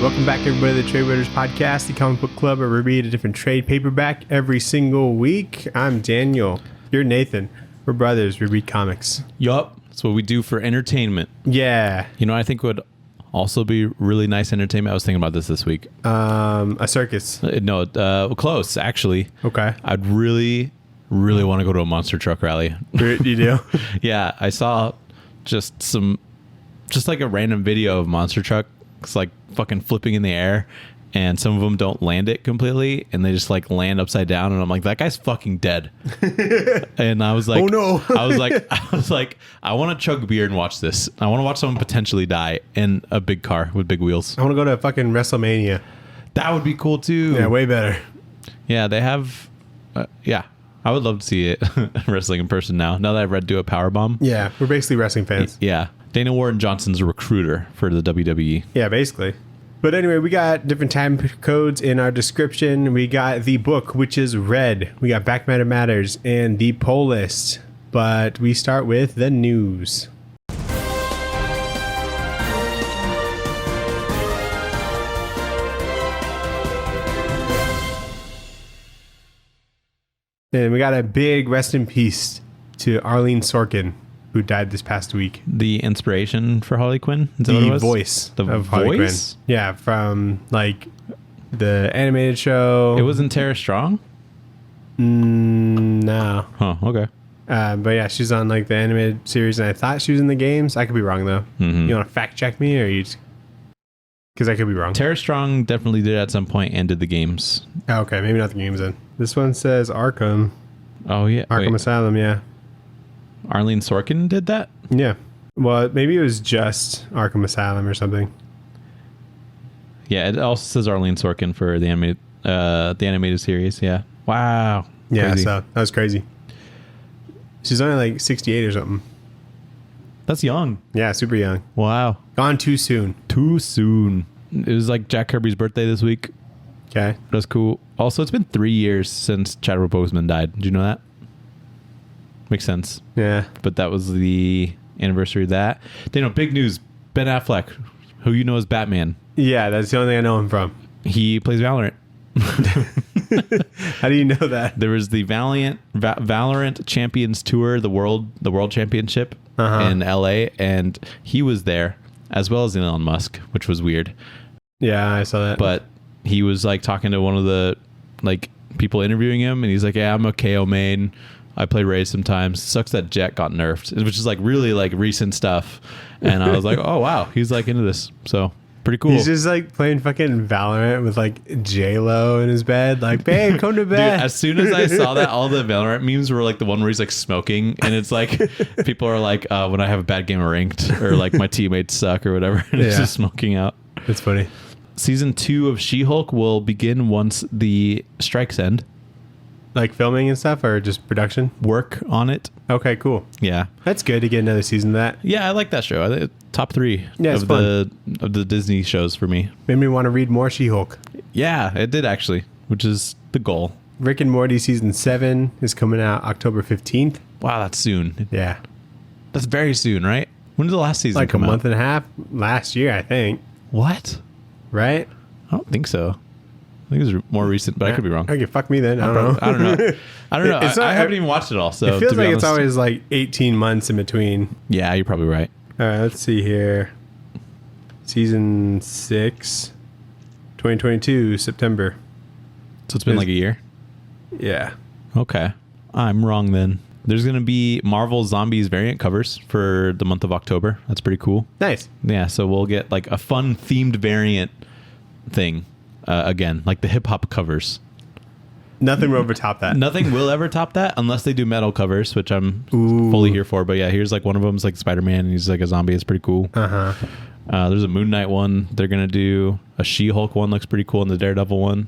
Welcome back, everybody, to the Tradewaiters podcast, the comic book club where we read a different trade paperback every single week. I'm Daniel. You're Nathan. We're brothers. We read comics. Yup. That's what we do for entertainment. Yeah. You know, I think would also be really nice entertainment. I was thinking about this week. A circus. Close, actually. Okay. I'd really want to go to a monster truck rally. You do? Yeah. I saw just like a random video of monster trucks like fucking flipping in the air, and some of them don't land it completely, and they just like land upside down, and I'm like, that guy's fucking dead. And I was like, oh no. I was like, I want to chug beer and watch this. I want to watch someone potentially die in a big car with big wheels. I want to go to fucking WrestleMania. That would be cool too. Yeah, way better. Yeah, they have. Yeah, I would love to see it wrestling in person now that I've read Do a Powerbomb. Yeah, we're basically wrestling fans. Yeah. Dana Warren Johnson's a recruiter for the WWE. Yeah, basically. But anyway, we got different time codes in our description. We got the book, which is red. We got Back Matter Matters and the poll list. But we start with the news. And we got a big rest in peace to Arlene Sorkin, who died this past week. The inspiration for Harley Quinn? Is that what it was? Voice the of voice? Harley Quinn. Yeah, from like the animated show. It wasn't Tara Strong? No. Oh, okay. But yeah, she's on like the animated series, and I thought she was in the games. I could be wrong though. Mm-hmm. You want to fact check me, or you just... Because I could be wrong. Tara Strong definitely did at some point and did the games. Oh, okay, maybe not the games then. This one says Arkham. Oh, yeah. Arkham Asylum, yeah. Arlene Sorkin did that? Yeah. Well, maybe it was just Arkham Asylum or something. Yeah, it also says Arlene Sorkin for the animated series. Yeah. Wow. Yeah, Crazy. so that was crazy. She's only like 68 or something. That's young. Yeah, super young. Wow. Gone too soon. Too soon. It was like Jack Kirby's birthday this week. Okay. That's cool. Also, it's been 3 years since Chadwick Boseman died. Did you know that? Makes sense. Yeah. But that was the anniversary of that. Daniel, big news. Ben Affleck, who you know as Batman. Yeah, that's the only thing I know him from. He plays Valorant. How do you know that? There was the Valorant Champions Tour, the World Championship in LA, and he was there, as well as Elon Musk, which was weird. Yeah, I saw that. But he was like talking to one of the like people interviewing him, and he's like, "Yeah, I'm a KO main. I play Raze sometimes. Sucks that Jet got nerfed," which is like really like recent stuff. And I was like, "Oh wow, he's like into this." So pretty cool. He's just like playing fucking Valorant with like J-Lo in his bed. Like, babe, come to bed. Dude, as soon as I saw that, all the Valorant memes were like the one where he's like smoking, and it's like people are like, when I have a bad game of ranked, or like my teammates suck or whatever, and it's just smoking out. That's funny. Season 2 of She-Hulk will begin once the strikes end. Like filming and stuff, or just production? Work on it. Okay, cool. Yeah. That's good to get another season of that. Yeah, I like that show. I think top 3 of the Disney shows for me. Made me want to read more She-Hulk. Yeah, it did actually, which is the goal. Rick and Morty season 7 is coming out October 15th. Wow, that's soon. Yeah. That's very soon, right? When did the last season come out? Like a month and a half last year, I think. What? Right? I don't think so. I think it was more recent, but I could be wrong. Okay, fuck me then. I don't know. I don't know. I haven't even watched it all. So it feels to be like honest, it's always like 18 months in between. Yeah, you're probably right. All right, let's see here. Season 6, 2022, September. So it's been like a year? Yeah. Okay. I'm wrong then. There's going to be Marvel Zombies variant covers for the month of October. That's pretty cool. Nice. Yeah, so we'll get like a fun themed variant thing again, like the hip hop covers. Nothing will ever top that. Nothing will ever top that unless they do metal covers, which I'm fully here for. But yeah, here's like one of them's like Spider-Man, and he's like a zombie. It's pretty cool. There's a Moon Knight one. They're going to do a She-Hulk one. Looks pretty cool. And the Daredevil one.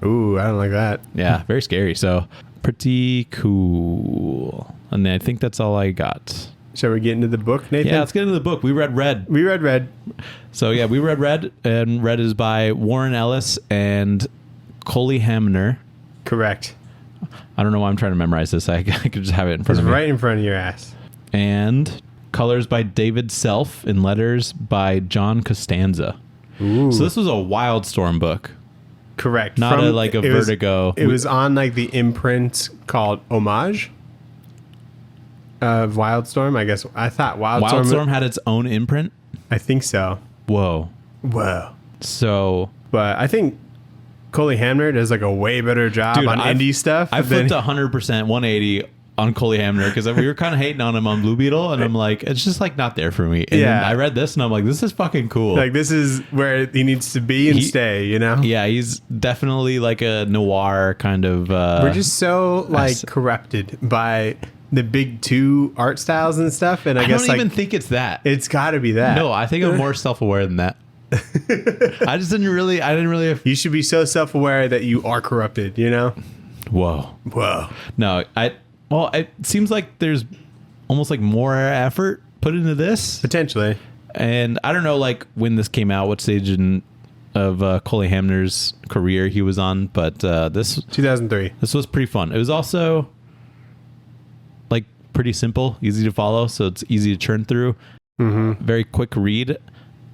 Ooh, I don't like that. Yeah, very scary. So pretty cool. And I think that's all I got. Shall we get into the book, Nathan? Yeah, let's get into the book. We read Red. So yeah, we read Red, and Red is by Warren Ellis and Coley Hamner. Correct. I don't know why I'm trying to memorize this. I could just have it in front of me. It's right in front of your ass. And colors by David Self and letters by John Costanza. Ooh. So this was a Wildstorm book, Correct. not a Vertigo. It was on like the imprint called Homage of Wildstorm. I guess I thought Wildstorm had its own imprint. I think so. Whoa. So, But I think Coley Hamner does like a way better job on indie stuff. I flipped 100%, 180 on Coley Hamner because we were kind of hating on him on Blue Beetle, and I'm like, it's just like not there for me. And then I read this, and I'm like, this is fucking cool. Like this is where he needs to be and stay. You know? Yeah, he's definitely like a noir kind of. We're just so like corrupted by the big two art styles and stuff, and I guess don't even think it's that. It's got to be that. No, I think I'm more self-aware than that. I didn't really. You should be so self-aware that you are corrupted. You know? Whoa. No, Well, it seems like there's almost like more effort put into this. Potentially. And I don't know like when this came out, what stage of Coley Hamner's career he was on, but this 2003. This was pretty fun. It was also like pretty simple, easy to follow, so it's easy to churn through. Mm-hmm. Very quick read,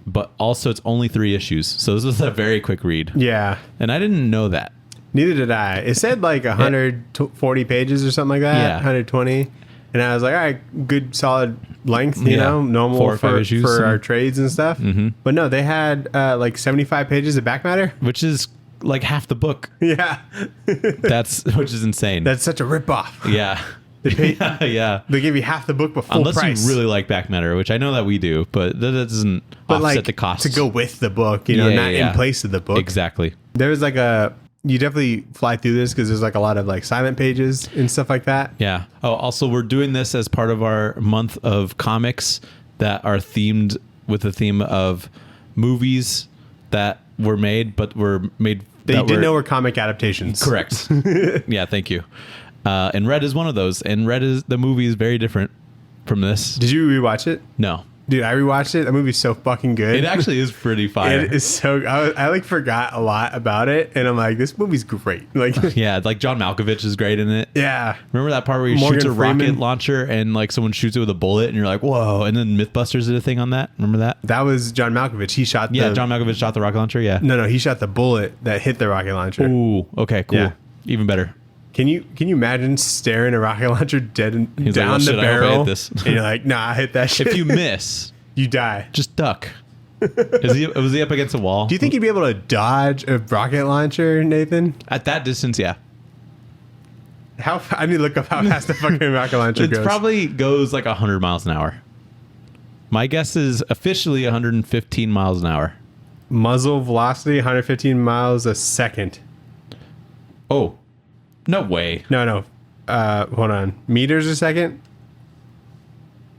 but also it's only 3 issues. So this was a very quick read. Yeah. And I didn't know that. Neither did I. It said like 140 pages or something like that. Yeah. 120. And I was like, all right, good solid length, you know, normal 4 or 5 issues for our trades and stuff. Mm-hmm. But no, they had like 75 pages of back matter. Which is like half the book. Yeah. Which is insane. That's such a ripoff. Yeah. They pay, yeah. They give you half the book before Unless price. you really like back matter, which I know that we do, but that doesn't offset like, the cost. to go with the book, you know, not in place of the book. Exactly. There was like you definitely fly through this because there's like a lot of like silent pages and stuff like that. Yeah. Oh, also we're doing this as part of our month of comics that are themed with the theme of movies that were made, but were made. That you didn't know were comic adaptations. Correct. Yeah. Thank you. And Red is one of those. And the movie is very different from this. Did you rewatch it? No. Dude, I rewatched it. That movie's so fucking good. It actually is pretty fire. It is so. I like forgot a lot about it, and I'm like, this movie's great. Like, yeah, like John Malkovich is great in it. Yeah. Remember that part where he shoots a rocket launcher and like someone shoots it with a bullet, and you're like, whoa! And then MythBusters did a thing on that. Remember that? That was John Malkovich. He shot. John Malkovich shot the rocket launcher. Yeah. No, he shot the bullet that hit the rocket launcher. Ooh. Okay. Cool. Yeah. Even better. Can you imagine staring a rocket launcher dead He's down like, the barrel? This. And you're like, nah, I hit that shit. If you miss, you die. Just duck. Was he up against a wall? Do you think you'd be able to dodge a rocket launcher, Nathan? At that distance, yeah. I need to look up how fast the fucking rocket launcher goes. It probably goes like 100 miles an hour. My guess is officially 115 miles an hour. Muzzle velocity, 115 miles a second. Oh. No way. No. Hold on. Meters a second?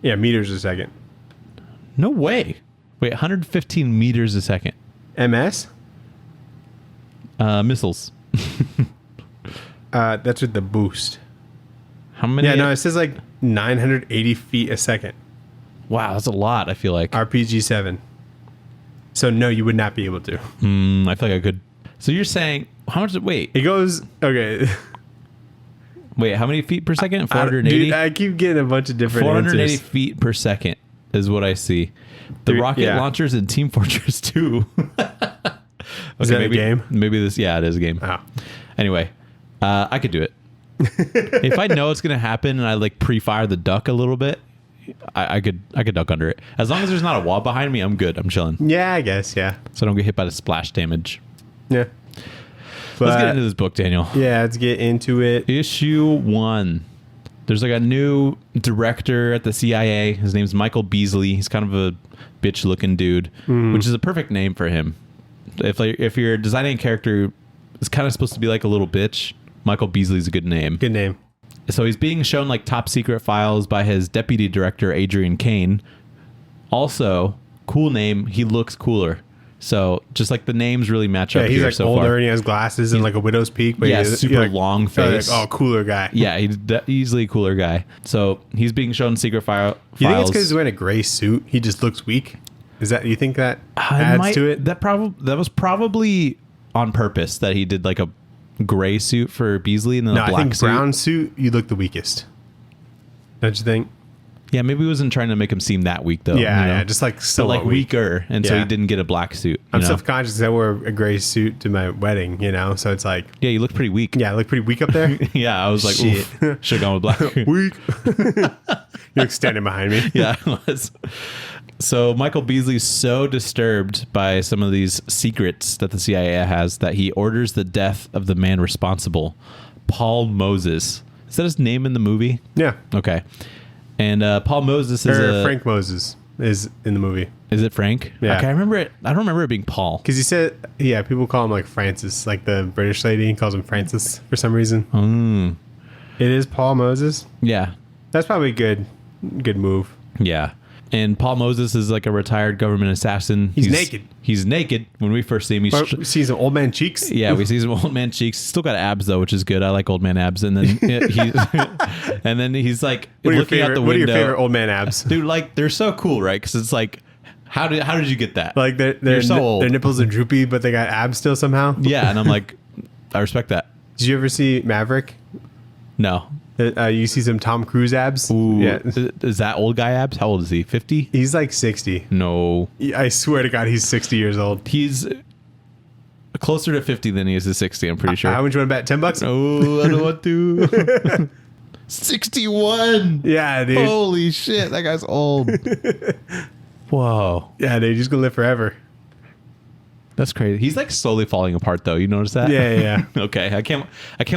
Yeah, meters a second. No way. Wait, 115 meters a second. MS? Missiles. That's with the boost. How many? Yeah, no, it says like 980 feet a second. Wow, that's a lot, I feel like. RPG 7. So no, you would not be able to. I feel like I could. So you're saying, how much, wait. It goes, okay. Wait, how many feet per second? 480? Dude, I keep getting a bunch of different 480 answers. feet per second is what I see. The rocket launchers in Team Fortress 2. Is that a game? Maybe this, yeah, it is a game. Oh. Anyway, I could do it. If I know it's going to happen and I like pre-fire the duck a little bit, I could duck under it. As long as there's not a wall behind me, I'm good. I'm chilling. Yeah, I guess, yeah. So I don't get hit by the splash damage. Yeah. Let's get into this book, Daniel. Yeah, let's get into it. Issue 1. There's like a new director at the C.I.A. His name's Michael Beasley. He's kind of a bitch-looking dude, which is a perfect name for him. If you're designing a character, it's kind of supposed to be like a little bitch. Michael Beasley's a good name. Good name. So he's being shown like top secret files by his deputy director, Adrian Kane. Also, cool name. He looks cooler. So just like the names really match up he's here like so older far. and he has glasses and like a widow's peak. But yeah, super long face. Like, cooler guy. Yeah, he's easily a cooler guy. So he's being shown secret files. You think it's because he's wearing a gray suit? He just looks weak? Is that, you think that adds to it? That was probably on purpose that he did like a gray suit for Beasley and then a black I think suit. brown suit, you look the weakest. Don't you think? Yeah, maybe he wasn't trying to make him seem that weak though. Yeah, just like so like weaker, and so he didn't get a black suit. I'm self-conscious because I wore a gray suit to my wedding, so it's like... Yeah, you look pretty weak. Yeah, I look pretty weak up there. Yeah, I was like, oof, should have gone with black. Weak. You're standing behind me. Yeah, I was. So Michael Beasley's so disturbed by some of these secrets that the CIA has that he orders the death of the man responsible, Paul Moses. Is that his name in the movie? Yeah. Okay. And Paul Moses is Frank Moses is in the movie. Is it Frank? Yeah. Okay, I remember it. I don't remember it being Paul. Because he said, people call him like Francis, like the British lady calls him Francis for some reason. It is Paul Moses. Yeah. That's probably a good move. Yeah. And Paul Moses is like a retired government assassin. He's naked. He's naked when we first see him. We see some old man cheeks. Yeah, we see some old man cheeks. He's still got abs though, which is good. I like old man abs. And then he's like looking out the window. What are your favorite old man abs, dude? Like they're so cool, right? Because it's like, how did you get that? Like they're so old. Their nipples are droopy, but they got abs still somehow. Yeah, and I'm like, I respect that. Did you ever see Maverick? No. You see some Tom Cruise abs. Ooh, yeah. Is that old guy abs? How old is he? 50? He's like 60. No. I swear to God, he's 60 years old. He's closer to 50 than he is to 60, I'm pretty sure. How much you want to bet? $10? Oh, I don't want to. 61. Yeah, dude. Holy shit, that guy's old. Whoa. Yeah, dude, he's going to live forever. That's crazy. He's like slowly falling apart though. You notice that? Yeah. Okay. I can't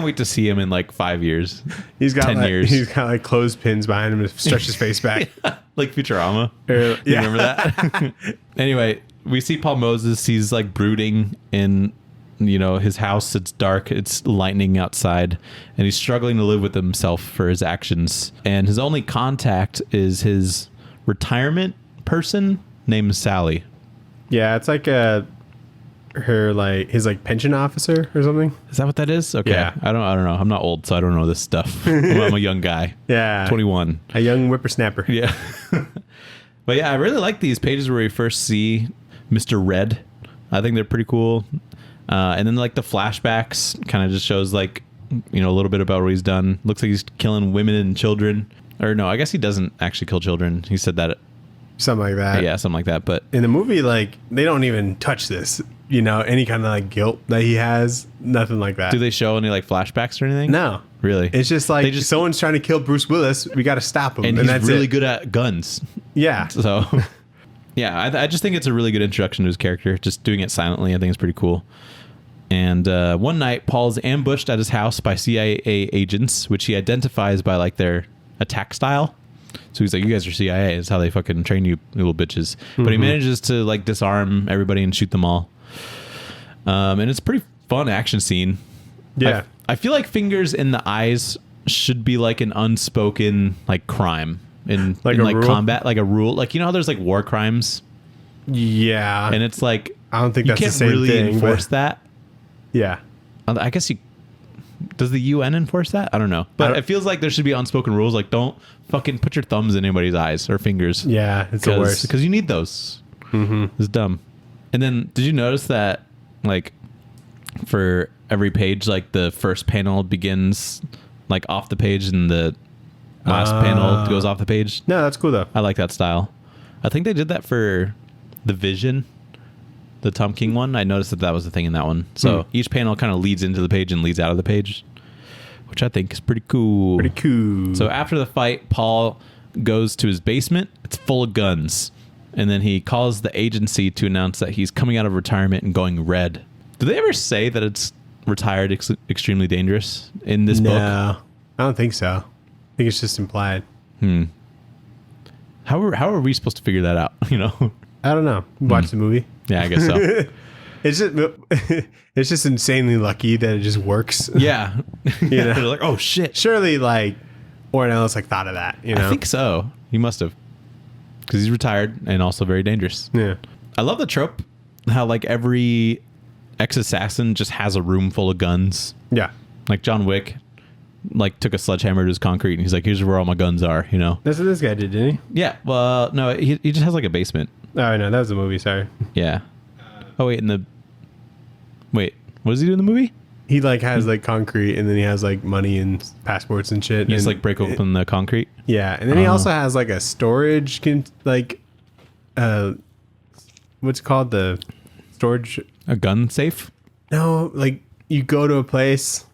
wait to see him in like 5 years. He's got 10 years. He's got like clothespins behind him to stretch his face back. Yeah, like Futurama. You remember that? Anyway, we see Paul Moses. He's like brooding in his house. It's dark. It's lightning outside, and he's struggling to live with himself for his actions. And his only contact is his retirement person named Sally. Yeah, it's like his pension officer or something. Is that what that is? Okay. Yeah. I don't know. I'm not old, so I don't know this stuff. I'm a young guy. Yeah. 21. A young whippersnapper. Yeah. But yeah, I really like these pages where we first see Mr. Red. I think they're pretty cool. And then like the flashbacks kind of just shows like, a little bit about what he's done. Looks like he's killing women and children. Or no, I guess he doesn't actually kill children. He said that. Something like that. Yeah, something like that. But in the movie, like, they don't even touch this. Any kind of like guilt that he has, nothing like that. Do they show any like flashbacks or anything? No. Really? It's just like someone's trying to kill Bruce Willis. We got to stop him. And he's that's really good at guns. Yeah. So, yeah, I just think it's a really good introduction to his character. Just doing it silently, I think it's pretty cool. And one night, Paul's ambushed at his house by CIA agents, which he identifies by like their attack style. So he's like, you guys are CIA. It's how they fucking train you little bitches. Mm-hmm. But he manages to like disarm everybody and shoot them all. And it's a pretty fun action scene. Yeah. I feel like fingers in the eyes should be like an unspoken like crime in like combat, like a rule. Like, how there's like war crimes. Yeah. And it's like, I don't think you that's can't the same really thing, enforce that. Yeah. I guess does the UN enforce that? I don't know. But it feels like there should be unspoken rules. Like, don't fucking put your thumbs in anybody's eyes or fingers. Yeah, it's the worst. Because you need those. Mm-hmm. It's dumb. And then, did you notice that, like, for every page, like, the first panel begins, like, off the page and the last panel goes off the page? No, that's cool, though. I like that style. I think they did that for The Vision. The Tom King one, I noticed that was the thing in that one. So each panel kind of leads into the page and leads out of the page, which I think is pretty cool. Pretty cool. So after the fight, Paul goes to his basement. It's full of guns. And then he calls the agency to announce that he's coming out of retirement and going red. Do they ever say that it's retired extremely dangerous in this book? No, I don't think so. I think it's just implied. How are we supposed to figure that out? I don't know. Watch the movie. Yeah, I guess so. It's just insanely lucky that it just works. Yeah. They're like, oh shit. Surely like Warren Ellis like thought of that, I think so. He must have. Because he's retired and also very dangerous. Yeah. I love the trope. How like every ex-assassin just has a room full of guns. Yeah. Like John Wick like took a sledgehammer to his concrete and he's like, here's where all my guns are, That's what this guy did, didn't he? Yeah. Well, no, he just has like a basement. Oh, no, that was the movie. Sorry. Yeah. Oh, wait. What does he do in the movie? He like has like concrete, and then he has like money and passports and shit. You just and like break open the concrete. yeah, and then he also has like a storage what's it called, the storage? A gun safe, No, like you go to a place.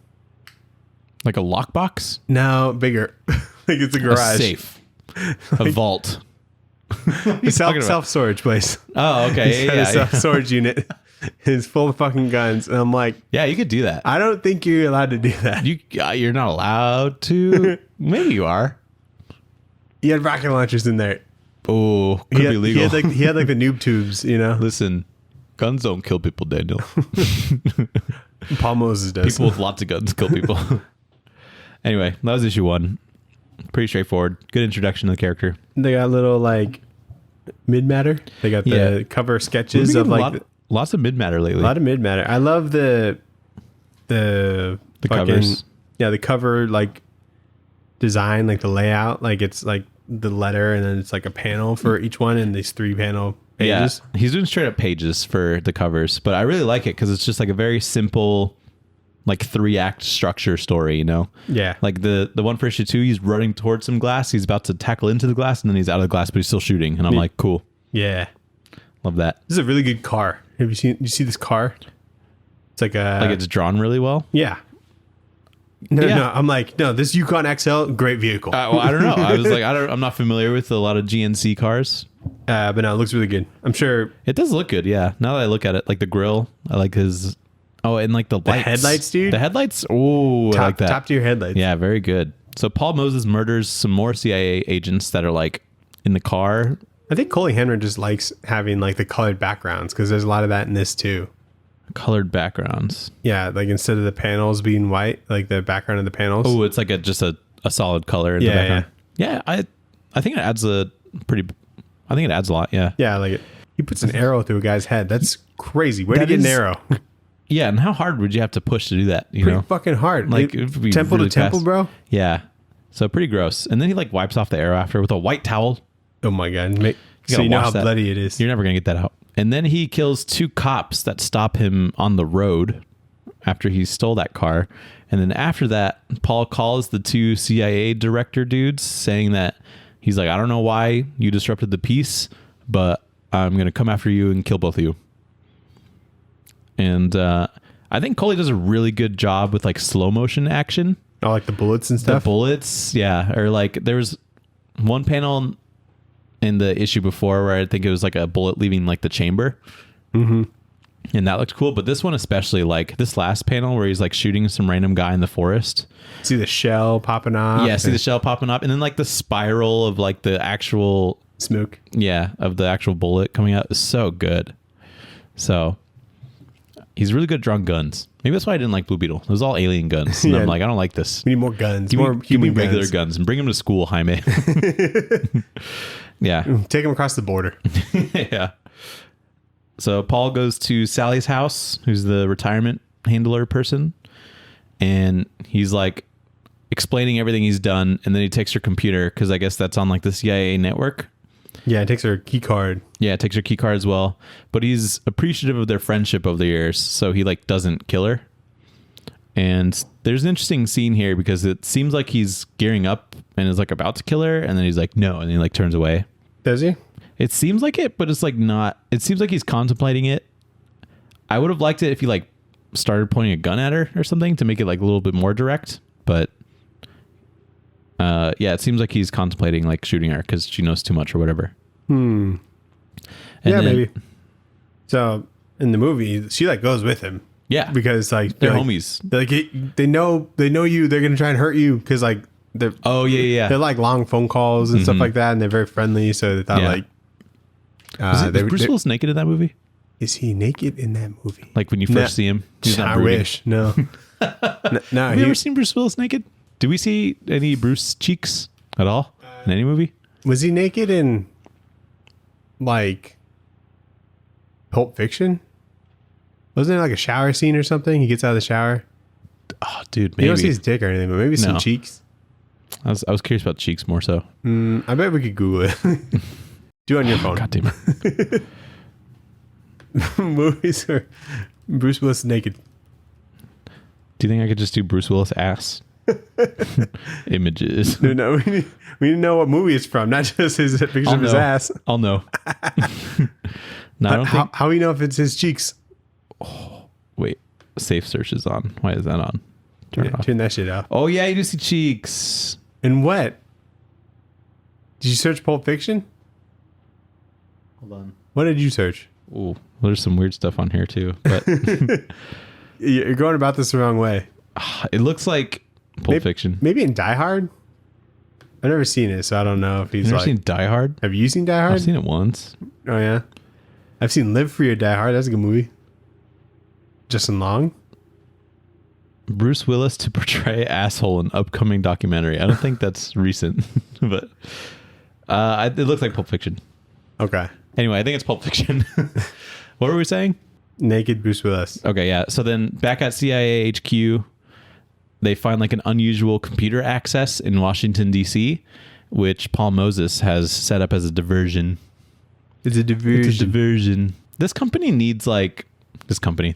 like a lockbox, No, bigger. Like it's a a garage. safe, a vault. Self storage place. Oh, okay, yeah, Self storage unit is full of fucking guns, and I'm like, yeah. You could do that. I don't think you're allowed to do that. You're not allowed to. Maybe you are. He had rocket launchers in there. Oh, could be legal. He had like the noob tubes, you know. Listen, guns don't kill people, Daniel. Paul Moses does. People with lots of guns kill people. Anyway, that was issue 1. Pretty straightforward. Good introduction to the character. They got little like mid matter. They got the cover sketches of like lots of mid matter lately. a lot of mid matter. I love the fucking, covers. Yeah, the cover like design, like the layout, like it's like the letter, and then it's like a panel for each one, and these 3 panel pages. Yeah, he's doing straight up pages for the covers, but I really like it because it's just like a very simple, like 3-act structure story, you know? Yeah. Like the one for issue 2, he's running towards some glass, he's about to tackle into the glass, and then he's out of the glass, but he's still shooting, and I'm like, cool, Yeah. love that. This is a really good car. You see this car? It's like a Like it's drawn really well. yeah. No, Yeah. no. I'm like, no, this Yukon XL, great vehicle. Well, I don't know. I was like, I'm not familiar with a lot of GNC cars. But no, it looks really good. I'm sure It does look good, yeah. Now that I look at it, like the grill, I like his. Oh, and like the lights. headlights, dude. The headlights. Oh, I like that. top tier headlights. Yeah, very good. So Paul Moses murders some more CIA agents that are like in the car. I think Coley Henry just likes having like the colored backgrounds, because there's a lot of that in this too. Colored backgrounds. Yeah, like instead of the panels being white, like the background of the panels. Oh, it's like just a solid color in the background. Yeah, I think it adds a lot. Yeah. Yeah, I like it. He puts an arrow through a guy's head. That's crazy. Where did he That get an is- arrow? Yeah, and how hard would you have to push to do that? You Pretty know, fucking hard. like it would be temple really to temple, fast. bro. Yeah. So pretty gross. And then he like wipes off the arrow after with a white towel. Oh my god. So gotta you know wash how that. bloody it is. You're never gonna get that out. And then he kills 2 cops that stop him on the road after he stole that car. And then after that, Paul calls the 2 CIA director dudes saying that he's like, I don't know why you disrupted the peace, but I'm gonna come after you and kill both of you. And I think Coley does a really good job with like slow motion action. Oh, like the bullets and The stuff. bullets, yeah. Or like there was one panel in the issue before where I think it was like a bullet leaving like the chamber. Mm-hmm. And that looked cool. But this one especially, like this last panel where he's like shooting some random guy in the forest. See the shell popping off. Yeah, see the shell popping up. And then like the spiral of like the actual, smoke. of the actual bullet coming out is so good. So he's really good at drawing guns. Maybe that's why I didn't like Blue Beetle. It was all alien guns. And Yeah. I'm like, I don't like this. We need more guns. Give more me human regular guns. guns and bring them to school, Jaime. Yeah. Take them across the border. Yeah. So Paul goes to Sally's house, who's the retirement handler person, and he's like explaining everything he's done, and then he takes her computer because I guess that's on like the CIA network. Yeah, it takes her key card. Yeah, it takes her key card as well. But he's appreciative of their friendship over the years, so he like doesn't kill her. And there's an interesting scene here because it seems like he's gearing up and is like about to kill her, and then he's like, no, and he like turns away. Does he? It seems like it, but it's like not. It seems like he's contemplating it. I would have liked it if he like started pointing a gun at her or something to make it like a little bit more direct. But yeah, it seems like he's contemplating like shooting her because she knows too much or whatever. And Yeah, then- maybe. So in the movie, she like goes with him. Yeah, Because like they're like, homies. They're like they know you. They're gonna try and hurt you because like they're Oh yeah. they're like long phone calls and stuff like that, and they're very friendly. So they thought Yeah. like, Was Bruce Willis naked in that movie? is he naked in that movie? Like when you first see him, he's not I brooding. wish no. No, Have you ever seen Bruce Willis naked? Did we see any Bruce cheeks at all in any movie? was he naked in like Pulp Fiction? Wasn't there like a shower scene or something? He gets out of the shower. Oh, dude, You maybe. don't see his dick or anything, but maybe some No. cheeks. I was curious about cheeks more so. I bet we could Google it. Do it on your phone. God damn it. Movies where Bruce Willis is naked. Do you think I could just do Bruce Willis ass? Images. No, we need to know what movie it's from, not just his picture of his ass. I'll know. No, I don't think. How do you know if it's his cheeks? Wait, safe search is on. Why is that on? Turn it off. Turn that shit off. Oh yeah, you do see cheeks. And what? Did you search Pulp Fiction? Hold on. What did you search? Ooh, there's some weird stuff on here too. But You're going about this the wrong way. it looks like Pulp Fiction. Maybe in Die Hard? I've never seen it, so I don't know if he's You like... ever seen Die Hard? Have you seen Die Hard? I've seen it once. Oh, yeah? I've seen Live Free or Die Hard. That's a good movie. Justin Long? Bruce Willis to portray asshole in upcoming documentary. I don't think that's recent, but it looks like Pulp Fiction. Okay. Anyway, I think it's Pulp Fiction. What were we saying? Naked Bruce Willis. Okay, yeah. So then back at CIA HQ, they find like an unusual computer access in Washington, D.C., which Paul Moses has set up as a diversion. It's a diversion. It's a diversion. The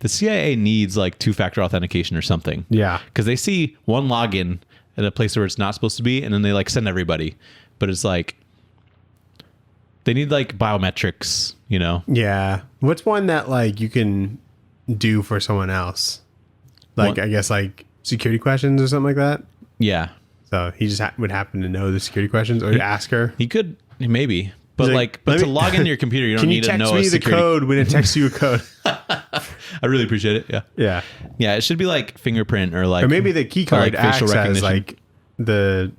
CIA needs like two-factor authentication or something. Yeah. Because they see one login at a place where it's not supposed to be, and then they like send everybody. But it's like, they need like biometrics, you know? Yeah. What's one that like you can do for someone else? Like, I guess like security questions or something like that. Yeah. So he just would happen to know the security questions, or ask her. He could, maybe. But But to log into your computer, you don't need to know Can you a text me the security code when it texts you a code? I really appreciate it. Yeah. Yeah. Yeah, it should be like fingerprint or like... Or maybe the key card like facial acts as recognition. like the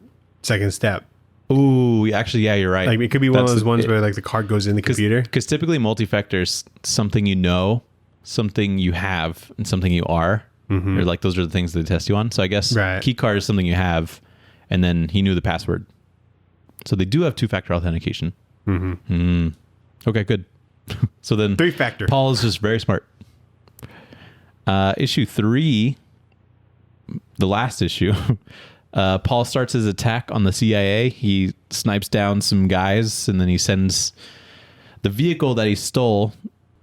second step. Ooh, actually, yeah, you're right. Like it could be one of those ones where like the card goes in the computer. Because typically multi-factor is something you know, something you have, and something you are. Or like those are the things they test you on. So I guess key card is something you have, and then he knew the password. So they do have two-factor authentication. Okay, good. So then Three-factor. Paul is just very smart. Issue 3, the last issue, Paul starts his attack on the CIA. He snipes down some guys, and then he sends the vehicle that he stole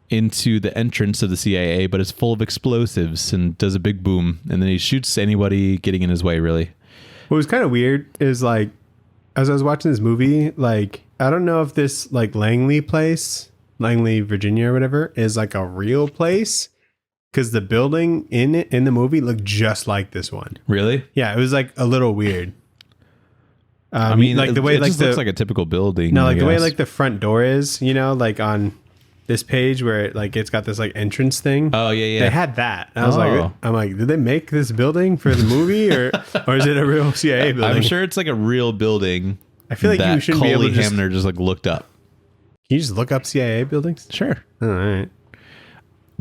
into the entrance of the CIA, but it's full of explosives and does a big boom. And then he shoots anybody getting in his way, really. What was kind of weird is like, as I was watching this movie, like, I don't know if this like Langley, Virginia or whatever, is like a real place. Because the building in the movie looked just like this one. Really? Yeah, it was like a little weird. I mean, like the way it like just looks like a typical building. No, like the way like the front door is, you know, like on this page where it, like it's got this like entrance thing. Oh yeah. They had that. And I was like, did they make this building for the movie or is it a real CIA building? I'm sure it's like a real building. I feel like you shouldn't be able to Hamner just like looked up. Can you just look up CIA buildings? Sure. All right.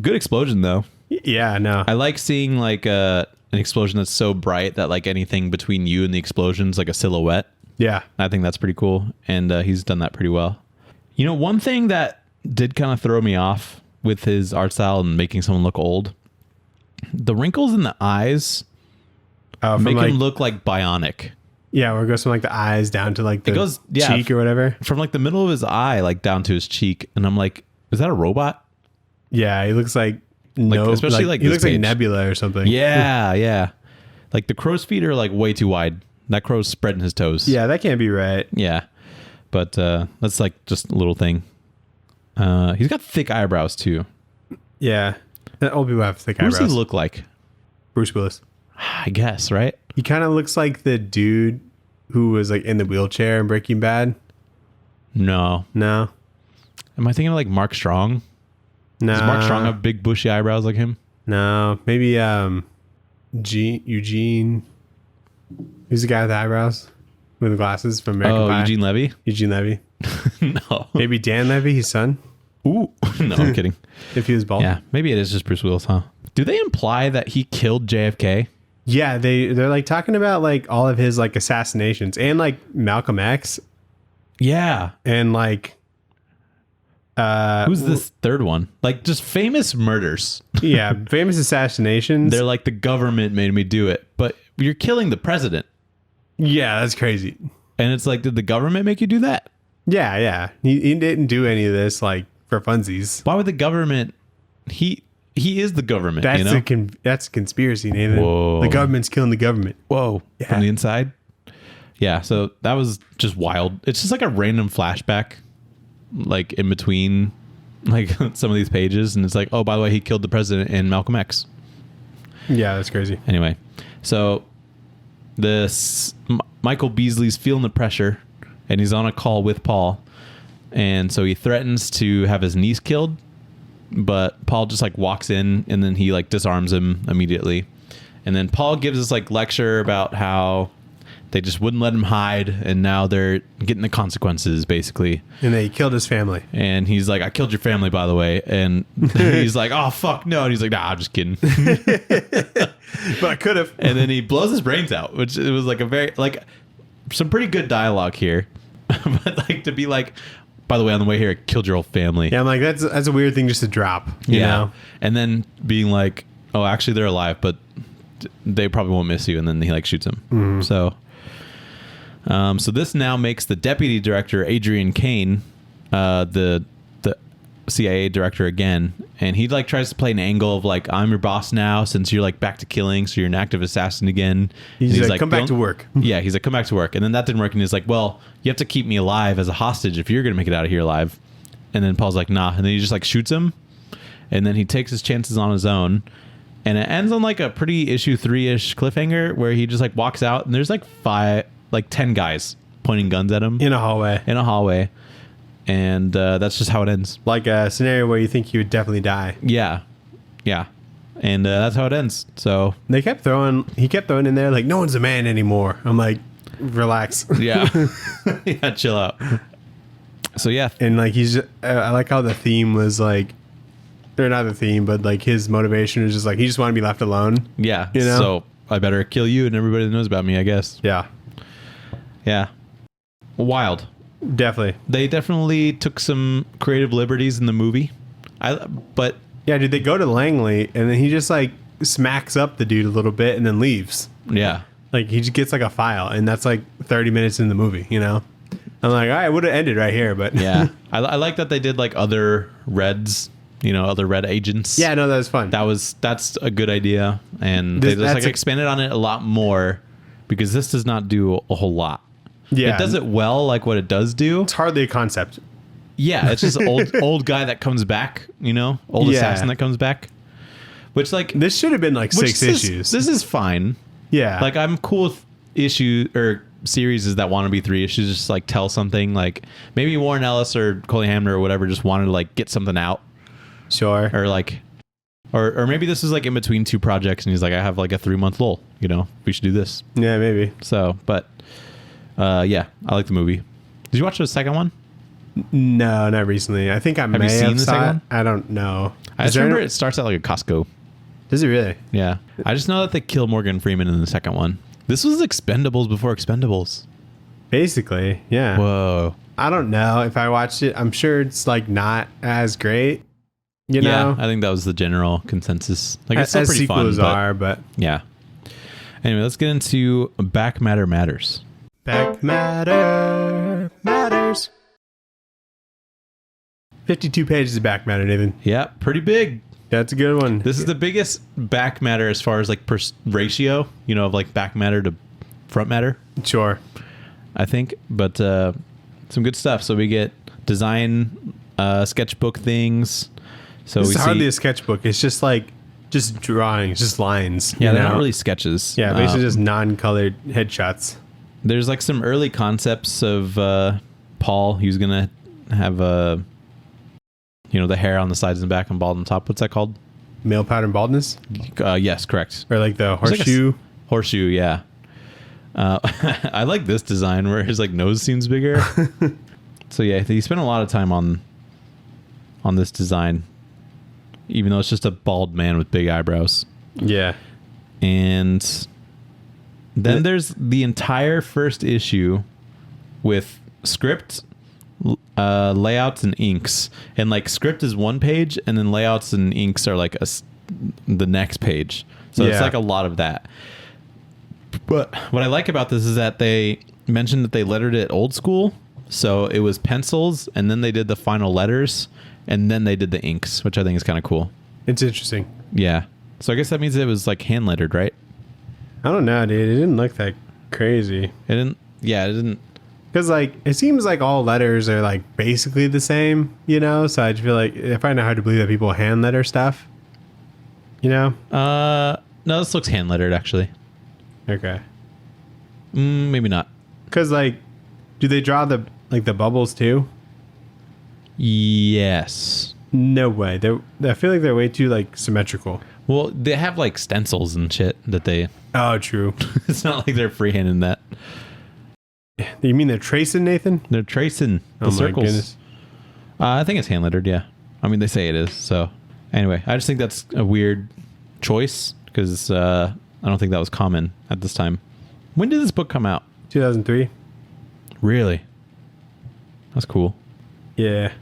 Good explosion though. Yeah, no. I like seeing like an explosion that's so bright that like anything between you and the explosion's like a silhouette. Yeah. I think that's pretty cool. And he's done that pretty well. You know, one thing that did kind of throw me off with his art style and making someone look old, the wrinkles in the eyes make him look like bionic. Yeah, where it goes from like the eyes down to like the cheek or whatever. From like the middle of his eye, like down to his cheek. And I'm like, is that a robot? Yeah, he looks like he looks like Nebula or something. Yeah. Like the crow's feet are like way too wide. That crow's spreading his toes. Yeah, that can't be right. Yeah. But that's like just a little thing. He's got thick eyebrows too. Yeah. Old people have thick eyebrows. Who does he look like? Bruce Willis. I guess, right? He kind of looks like the dude who was like in the wheelchair in Breaking Bad. No. No. Am I thinking of like Mark Strong? No. Does Mark Strong have big bushy eyebrows like him? No. Maybe Eugene. Who's the guy with the eyebrows? With the glasses from American Pie? Eugene Levy? Eugene Levy. No. Maybe Dan Levy, his son? Ooh. No, I'm kidding. If he was bald. Yeah. Maybe it is just Bruce Willis, huh? Do they imply that he killed JFK? Yeah, they're like talking about like all of his like assassinations and like Malcolm X. Yeah. And like who's this third one? Like just famous murders. Yeah, famous assassinations. They're like the government made me do it, but you're killing the president. Yeah, that's crazy. And it's like, did the government make you do that? Yeah. He didn't do any of this like for funsies. Why would the government? he is the government. That's you know? that's a conspiracy, Nathan. Whoa. The government's killing the government. Whoa. Yeah. From the inside. Yeah. So that was just wild. It's just like a random flashback, like in between, like some of these pages, and it's like, oh, by the way, he killed the president in Malcolm X. Yeah, that's crazy. Anyway, so Michael Beasley's feeling the pressure, and he's on a call with Paul, and so he threatens to have his niece killed, but Paul just like walks in, and then he like disarms him immediately, and then Paul gives this like lecture about how they just wouldn't let him hide, and now they're getting the consequences, basically. And they killed his family. And he's like, I killed your family, by the way. And he's like, oh, fuck, no. And he's like, nah, I'm just kidding. But I could have. And then he blows his brains out, which it was like a very, like, some pretty good dialogue here. But like to be like, by the way, on the way here, I killed your whole family. Yeah, I'm like, that's a weird thing just to drop, you know? And then being like, oh, actually, they're alive, but they probably won't miss you. And then he like shoots him. Mm-hmm. So this now makes the deputy director, Adrian Kane, the CIA director again, and he like tries to play an angle of like, I'm your boss now since you're like back to killing, so you're an active assassin again. He's like, come back to work. Yeah, he's like, come back to work. And then that didn't work, and he's like, well, you have to keep me alive as a hostage if you're gonna make it out of here alive. And then Paul's like, nah, and then he just like shoots him, and then he takes his chances on his own. And it ends on like a pretty issue 3-ish cliffhanger where he just like walks out, and there's like 10 guys pointing guns at him in a hallway. And that's just how it ends. Like a scenario where you think he would definitely die. Yeah. And that's how it ends. So he kept throwing in there like, no one's a man anymore. I'm like, relax. Yeah. Yeah, chill out. So yeah. And like I like how the theme was like, or not the theme, but like his motivation was just like, he just wanted to be left alone. Yeah. You know? So I better kill you and everybody that knows about me, I guess. Yeah. Yeah. Wild. Definitely. They definitely took some creative liberties in the movie. But yeah, dude, they go to Langley and then he just like smacks up the dude a little bit and then leaves. Yeah. Like he just gets like a file, and that's like 30 minutes in the movie, you know? I'm like, all right, it would have ended right here, but yeah. I like that they did like other Reds, other Red agents. Yeah, no, that was fun. That's a good idea. And they just like expanded on it a lot more, because this does not do a whole lot. Yeah. It does it well, like what it does do. It's hardly a concept. Yeah, it's just old guy that comes back, assassin that comes back. Which like this should have been like 6 issues. This is fine. Yeah. Like I'm cool with issue or series that want to be 3 issues, just like tell something. Like maybe Warren Ellis or Coley Hamner or whatever just wanted to like get something out. Sure. Or like or maybe this is like in between 2 projects and he's like, I have like a 3-month lull, we should do this. Yeah, maybe. So, but yeah, I like the movie. Did you watch the second one? No, not recently. I think I may have seen the second one. I don't know. I just remember it starts at like a Costco. Does it really? Yeah. I just know that they kill Morgan Freeman in the second one. This was Expendables before Expendables. Basically, yeah. Whoa. I don't know if I watched it. I'm sure it's like not as great. You know? I think that was the general consensus. Like it's still as pretty sequels fun, but yeah. Anyway, let's get into Back Matter Matters. Back Matter Matters. 52 pages of back matter, Nathan. Yeah, pretty big. That's a good one. This is the biggest back matter as far as like ratio, of like back matter to front matter. Sure. I think, but some good stuff. So we get design sketchbook things. So it's hardly a sketchbook. It's just drawings, just lines. Yeah, they're not really sketches. Yeah, basically just non-colored headshots. There's like some early concepts of Paul. He was gonna have the hair on the sides and back and bald on top. What's that called? Male pattern baldness? Yes, correct. Or like the horseshoe? Like horseshoe, yeah. I like this design where his like nose seems bigger. So yeah, he spent a lot of time on this design, even though it's just a bald man with big eyebrows. Yeah. And then there's the entire first issue with script, layouts and inks, and like script is 1 page and then layouts and inks are like the next page, so it's like a lot of that. But what I like about this is that they mentioned that they lettered it old school, so it was pencils and then they did the final letters and then they did the inks, which I think is kind of cool. It's interesting. Yeah. So I guess that means it was like hand lettered, right? I don't know, dude. It didn't look that crazy. It didn't. Yeah, it didn't. Because, like, it seems like all letters are, like, basically the same, you know? So I just feel like I find it hard to believe that people hand letter stuff, you know? No, this looks hand lettered actually. Okay. Maybe not. Because, like, do they draw the bubbles too? Yes. No way. I feel like they're way too, like, symmetrical. Well, they have like stencils and shit that they. Oh, true. It's not like they're freehanding that. You mean they're tracing, Nathan? They're tracing the circles. Goodness. I think it's hand lettered. Yeah. I mean, they say it is. So anyway, I just think that's a weird choice because I don't think that was common at this time. When did this book come out? 2003. Really? That's cool. Yeah.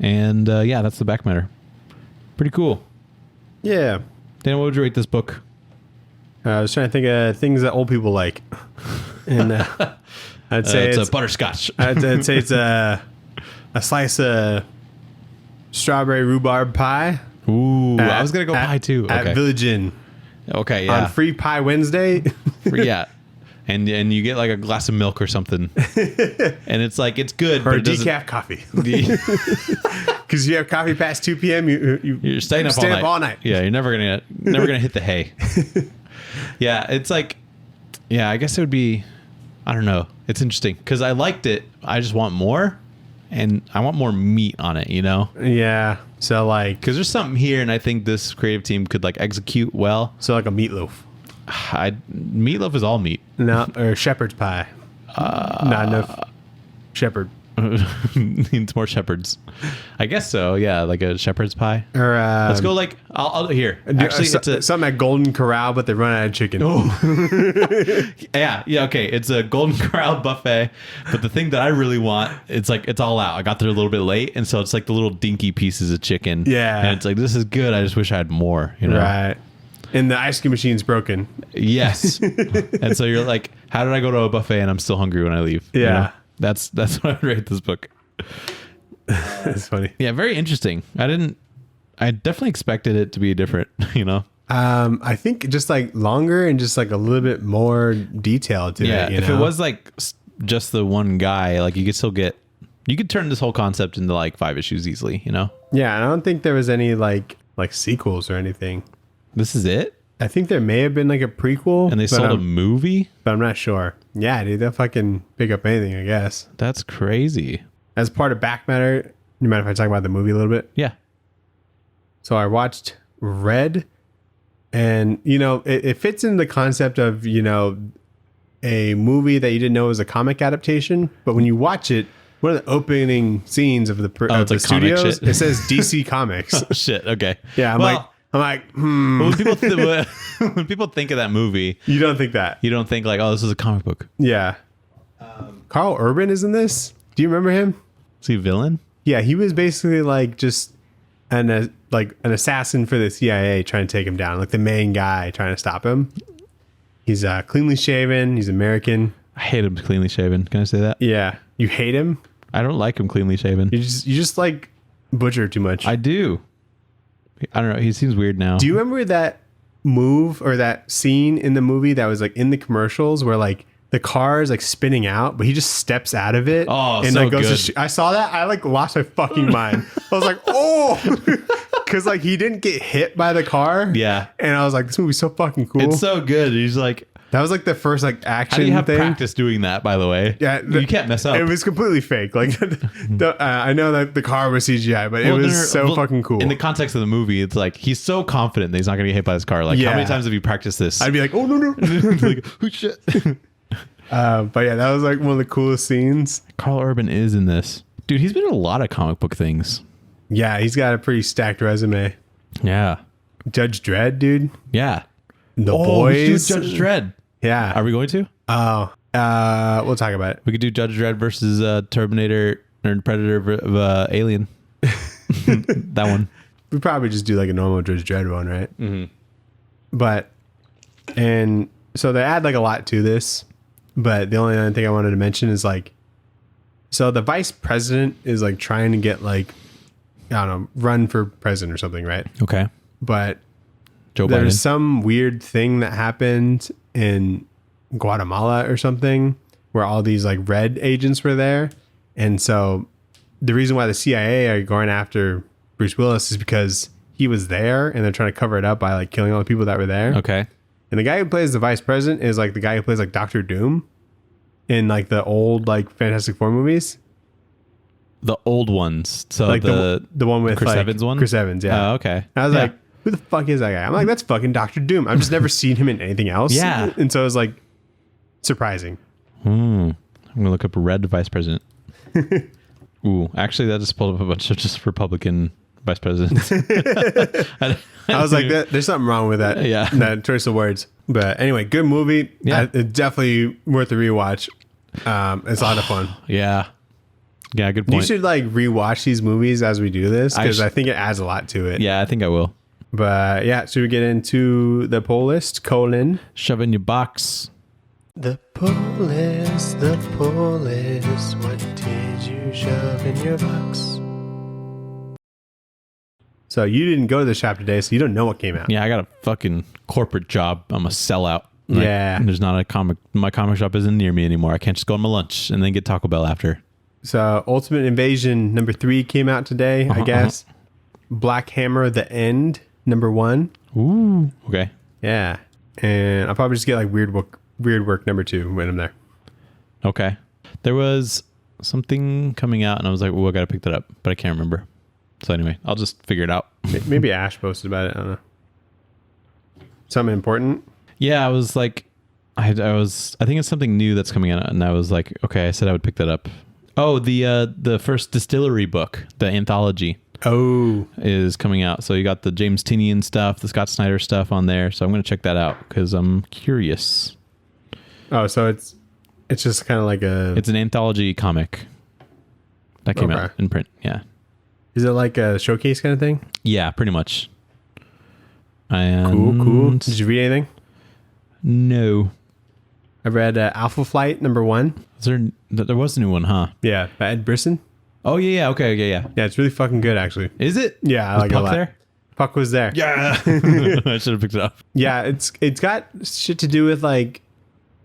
And yeah, that's the back matter. Pretty cool. Yeah. Dan, what would you rate this book? I was trying to think of things that old people like. And I'd say it's a butterscotch. I'd say it's a slice of strawberry rhubarb pie. Ooh, I was going to go pie too. At Okay. Village Inn. Okay, yeah. On Free Pie Wednesday. Yeah. And you get like a glass of milk or something. And it's like, it's good. Or but it doesn't- decaf coffee. Because you have coffee past 2 p.m. You're staying up all night. Yeah, you're never gonna hit the hay. Yeah, it's like, yeah, I guess it would be, I don't know. It's interesting because I liked it. I just want more, and I want more meat on it. You know? Yeah. So like, Because there's something here, and I think this creative team could like execute well. so like a meatloaf. Meatloaf is all meat. No, or shepherd's pie. Not enough shepherd. Needs more shepherds. I guess so. Yeah, like a shepherd's pie. Or Let's go. Like I'll here. Actually, it's a something at Golden Corral, but they run out of chicken. yeah. Okay. It's a Golden Corral buffet, but the thing that I really want, it's like it's all out. I got there a little bit late, and so it's like the little dinky pieces of chicken. Yeah. and it's like this is good. I just wish I had more. You know. Right. And the ice cream machine's broken. Yes. And so you're like, how did I go to a buffet and I'm still hungry when I leave? Yeah. You know? That's what I would rate this book. It's funny. Yeah, very interesting. I definitely expected it to be different, you know? I think just like longer and just like a little bit more detail to Yeah, it. if it was like just the one guy, like you could turn this whole concept into like 5 issues easily, you know? Yeah, and I don't think there was any like sequels or anything. This is it? I think there may have been like a prequel. And they sold a movie? But I'm not sure. Yeah, dude, they'll fucking pick up anything, I guess. That's crazy. As part of back matter, you mind if I talk about the movie a little bit? Yeah. So I watched Red, and you know, it fits in the concept of, you know, a movie that you didn't know was a comic adaptation, but when you watch it, one of the opening scenes of the it's like comic studios, shit. it says DC Comics. Oh, shit. Okay. Yeah, I'm like, when people think of that movie, you don't think that. you don't think like, oh, this is a comic book. Yeah. Carl Urban is in this. Do you remember him? Is he a villain? Yeah, he was basically like just an assassin for the CIA trying to take him down, like the main guy trying to stop him. He's cleanly shaven. He's American. I hate him cleanly shaven. Can I say that? Yeah, you hate him. I don't like him cleanly shaven. You just like butcher too much. I do. I don't know. He seems weird now. Do you remember that move or that scene in the movie that was like in the commercials where like the car is like spinning out, but he just steps out of it? Oh, and so like goes good. I saw that. I like lost my fucking mind. I was like, oh, because like he didn't get hit by the car. Yeah. And I was like, this movie's so fucking cool. It's so good. He's like, That was like the first like action how do you have thing. practice doing that, by the way? Yeah, you can't mess up. It was completely fake. Like, I know that the car was CGI, but it was fucking cool. In the context of the movie, it's like he's so confident that he's not going to get hit by this car. Like, how many times have you practiced this? I'd be like, oh no. like, oh shit. But yeah, that was like one of the coolest scenes. Carl Urban is in this, dude. He's been in a lot of comic book things. Yeah, he's got a pretty stacked resume. Yeah, Judge Dredd, dude. yeah. The We Boys. should do Judge Dredd. Yeah. Are we going to? Oh, we'll talk about it. We could do Judge Dredd versus Terminator or Predator of Alien. That one. We probably just do like a normal Judge Dredd one, right? Mm-hmm. But, and so they add like a lot to this, but the only other thing I wanted to mention is like, so the vice president is like trying to get like I don't know, run for president or something, right? Okay. But Joe there's Biden. some weird thing that happened in Guatemala or something where all these like red agents were there. And so the reason why the CIA are going after Bruce Willis is because he was there and they're trying to cover it up by like killing all the people that were there. Okay. And the guy who plays the vice president is like the guy who plays like Doctor Doom in like the old like Fantastic Four movies. The old ones. So Like the one with Chris like, Evans one? Chris Evans, yeah. Oh, okay. I was Yeah. like, who the fuck is that guy? I'm like, that's fucking Doctor Doom. I've just never seen him in anything else. Yeah. And so it was like surprising. I'm gonna look up red vice president. Ooh, actually, that just pulled up a bunch of just Republican vice presidents. I was like, there's something wrong with that. Yeah. That choice of words. But anyway, good movie. Yeah. It's definitely worth a rewatch. It's a lot of fun. Yeah, good You point. should like rewatch these movies as we do this because I I think it adds a lot to it. Yeah, I think I will. But yeah, should we get into the poll list? Shove in your box. The poll list, what did you shove in your box? So you didn't go to the shop today, so you don't know what came out. Yeah, I got a fucking corporate job. I'm a sellout. Yeah. There's not a comic. My comic shop isn't near me anymore. I can't just go on my lunch and then get Taco Bell after. So Ultimate Invasion #3 came out today, I guess. Black Hammer: The End #1. Ooh. Okay. Yeah. And I'll probably just get like Weird Work #2 when I'm there. Okay. There was something coming out and I was like, "Oh, I got to pick that up," but I can't remember. So anyway, I'll just figure it out. Maybe Ash posted about it. I don't know. Something important. Yeah, I was like, I think it's something new that's coming out, and I was like, okay, I said I would pick that up. Oh, the first distillery book, the anthology, is coming out. So you got the James Tynion stuff, the Scott Snyder stuff on there. So I'm gonna check that out because I'm curious. Oh, so it's just kind of like It's an anthology comic that came out in print. Yeah. Is it like a showcase kind of thing? Yeah, pretty much. And Cool. Did you read anything? No. I read Alpha Flight #1. There was a new one, huh? Yeah, by Ed Brisson. Oh yeah. Okay. Yeah. Yeah, it's really fucking good, actually. Is it? Yeah, I Was like it a Puck lot. there? Puck was there. Yeah. I should have picked it up. Yeah, it's got shit to do with like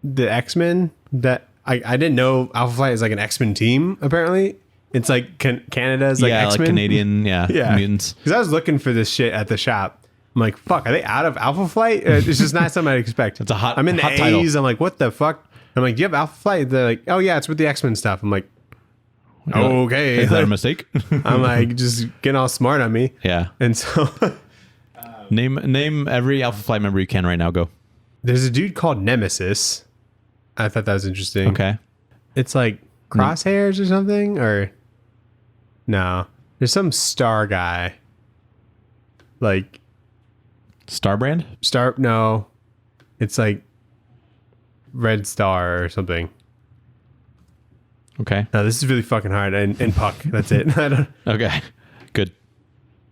the X-Men that I didn't know Alpha Flight is like an X-Men team, apparently. It's like Canada's like X-Men. like Canadian, Yeah. mutants. Because I was looking for this shit at the shop. I'm like, fuck, are they out of Alpha Flight? It's just not something I'd expect. It's a hot- I'm in the hot A's. title. I'm like, what the fuck? I'm like, do you have Alpha Flight? They're like, oh yeah, it's with the X-Men stuff. I'm like, okay. Is that a mistake? I'm like, just getting all smart on me. Yeah. And so Name every Alpha Flight member you can right now. Go. there's a dude called Nemesis. I thought that was interesting. Okay. It's like crosshairs or something, or no? There's some star guy. Like Starbrand? no, it's like Red Star or something. Okay. No, this is really fucking hard. And Puck. That's it. I don't. Okay. Good.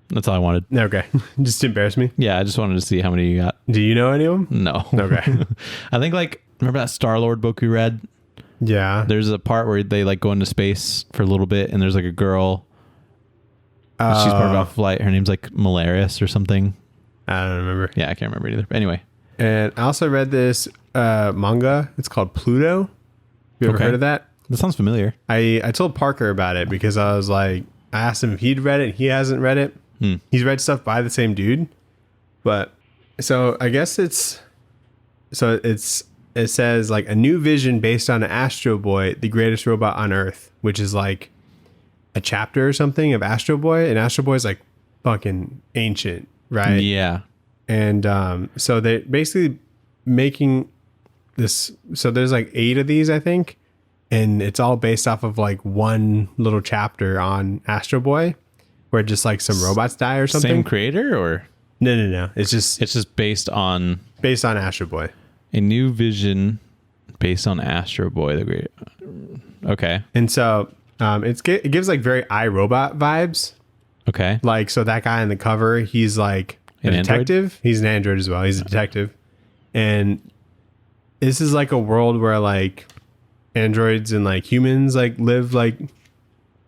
That's all I wanted. Okay, just to embarrass me. Yeah, I just wanted to see how many you got. Do you know any of them? No. Okay. I think remember that Star-Lord book we read? Yeah. There's a part where they like go into space for a little bit and there's like a girl. She's part of Alpha Flight. Her name's like Malarius or something. I don't remember. Yeah, I can't remember either. But anyway. And I also read this manga. It's called Pluto. You ever heard of that? That sounds familiar. I told Parker about it because I was like, I asked him if he'd read it. He hasn't read it. He's read stuff by the same dude. But so I guess it says like a new vision based on Astro Boy, the greatest robot on Earth, which is like a chapter or something of Astro Boy. And Astro Boy is like fucking ancient, right? Yeah. And so they're basically making this. So there's like 8 of these, I think. And it's all based off of like one little chapter on Astro Boy where just like some robots die or something. Same creator or? No. It's just based on Astro Boy. a new vision based on Astro Boy. The great. Okay. And so it gives like very iRobot vibes. Okay. Like, so that guy on the cover, he's like a An detective. android? He's an android as well. He's a detective. And this is like a world where like androids and like humans like live like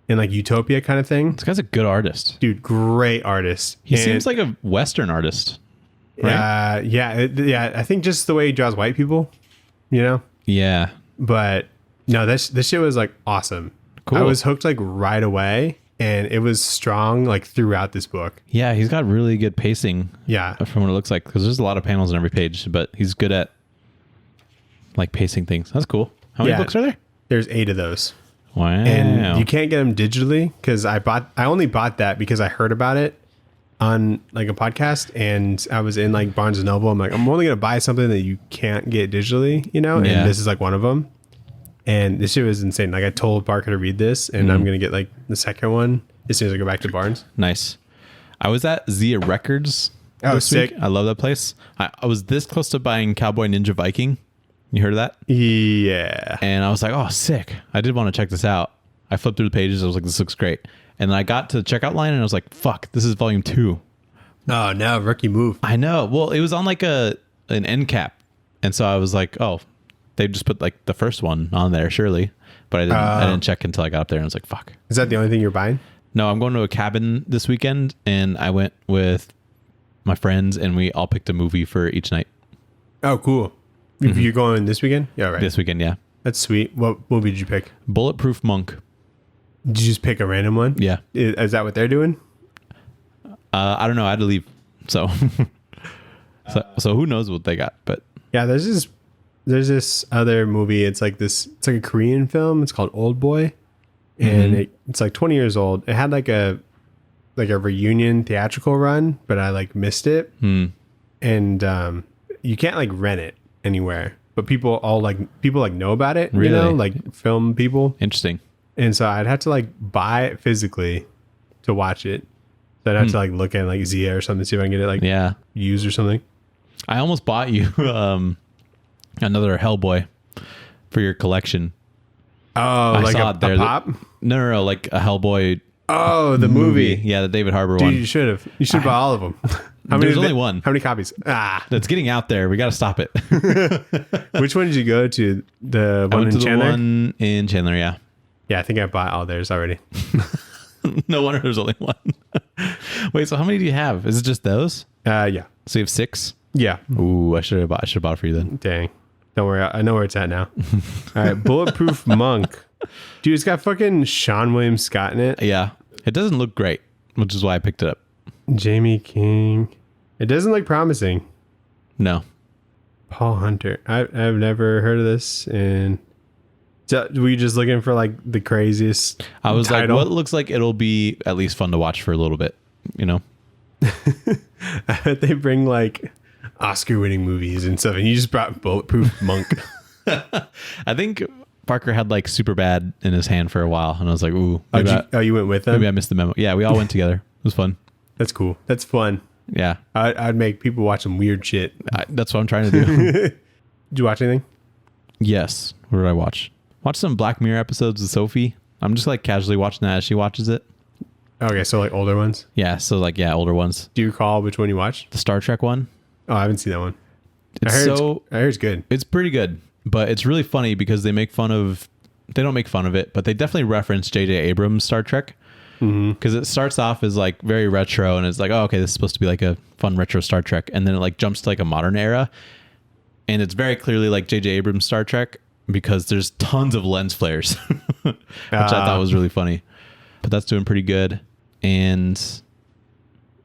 and like utopia kind of thing. This guy's a good artist. Dude, great artist. He seems like a Western artist, right? Yeah. I think just the way he draws white people, you know. Yeah. But no, this shit was like awesome. Cool. I was hooked like right away, and it was strong like throughout this book. Yeah, he's got really good pacing. Yeah, from what it looks like, because there's a lot of panels on every page, but he's good at like pacing things. That's cool. How many books are there? There's 8 of those. Wow. And you can't get them digitally because I only bought that because I heard about it on like a podcast, and I was in like Barnes and Noble. I'm like, I'm only gonna buy something that you can't get digitally, you know. Yeah. And this is like one of them. And this shit was insane. Like I told Parker to read this, and I'm gonna get like the second one as soon as I go back to Barnes. Nice. I was at Zia Records this sick. week. I love that place. I was this close to buying Cowboy Ninja Viking. You heard of that? Yeah. And I was like, oh, sick. I did want to check this out. I flipped through the pages. I was like, this looks great. And then I got to the checkout line, and I was like, fuck, this is volume 2. Oh no, rookie move. I know. Well, it was on like an end cap. And so I was like, oh, they just put like the first one on there, surely. But I didn't check until I got up there, and I was like, fuck. Is that the only thing you're buying? No, I'm going to a cabin this weekend, and I went with my friends, and we all picked a movie for each night. Oh, cool. You're going this weekend? Yeah, right. This weekend, yeah. That's sweet. What movie did you pick? Bulletproof Monk. Did you just pick a random one? Yeah. Is that what they're doing? I don't know. I had to leave. So, so who knows what they got, but Yeah, there's this other movie. It's like a Korean film. It's called Old Boy, and it's like 20 years old. It had like a reunion theatrical run, but I like missed it. And you can't like rent it anywhere, but people know about it. Really? You know, like film people. interesting. And so I'd have to like buy it physically to watch it. So I'd have to like look at like Zia or something, see if I can get it like Yeah. used or something. I almost bought you another Hellboy for your collection. Oh, I like saw a it there. pop? No, like a Hellboy Oh, the movie. Yeah, the David Harbour Dude, one. you should have. You should buy all of them. There's only one. How many copies? That's getting out there. We got to stop it. Which one did you go to? The I one went in to Chandler? the one in Chandler, yeah. Yeah, I think I bought all theirs already. No wonder there's only one. Wait, so how many do you have? Is it just those? Yeah. So you have 6? Yeah. Ooh, I should have bought it for you then. Dang. Don't worry. I know where it's at now. All right. Bulletproof Monk. Dude, it's got fucking Sean William Scott in it. Yeah. It doesn't look great, which is why I picked it up. Jamie King. It doesn't look promising. No. Paul Hunter. I've never heard of this. And so were you just looking for like the craziest I was title? like, what looks like it'll be at least fun to watch for a little bit, you know? I bet they bring like Oscar-winning movies and stuff, and you just brought Bulletproof Monk. I think Parker had like Superbad in his hand for a while, and I was like, ooh. You went with them? Maybe I missed the memo. Yeah, we all went together. It was fun. That's cool. That's fun. Yeah. I'd make people watch some weird shit. That's what I'm trying to do. Did you watch anything? Yes. What did I watch? Watch some Black Mirror episodes with Sophie. I'm just like casually watching that as she watches it. Okay, so like older ones. Yeah, so like, yeah, older ones. Do you recall which one you watched? The Star Trek one. Oh, I haven't seen that one. It's I heard it's good. It's pretty good, but it's really funny because they don't make fun of it, but they definitely reference J.J. Abrams' Star Trek. Because it starts off as like very retro, and it's like, oh, okay, this is supposed to be like a fun retro Star Trek, and then it like jumps to like a modern era, and it's very clearly like J.J. Abrams' Star Trek because there's tons of lens flares, which I thought was really funny. But that's doing pretty good, and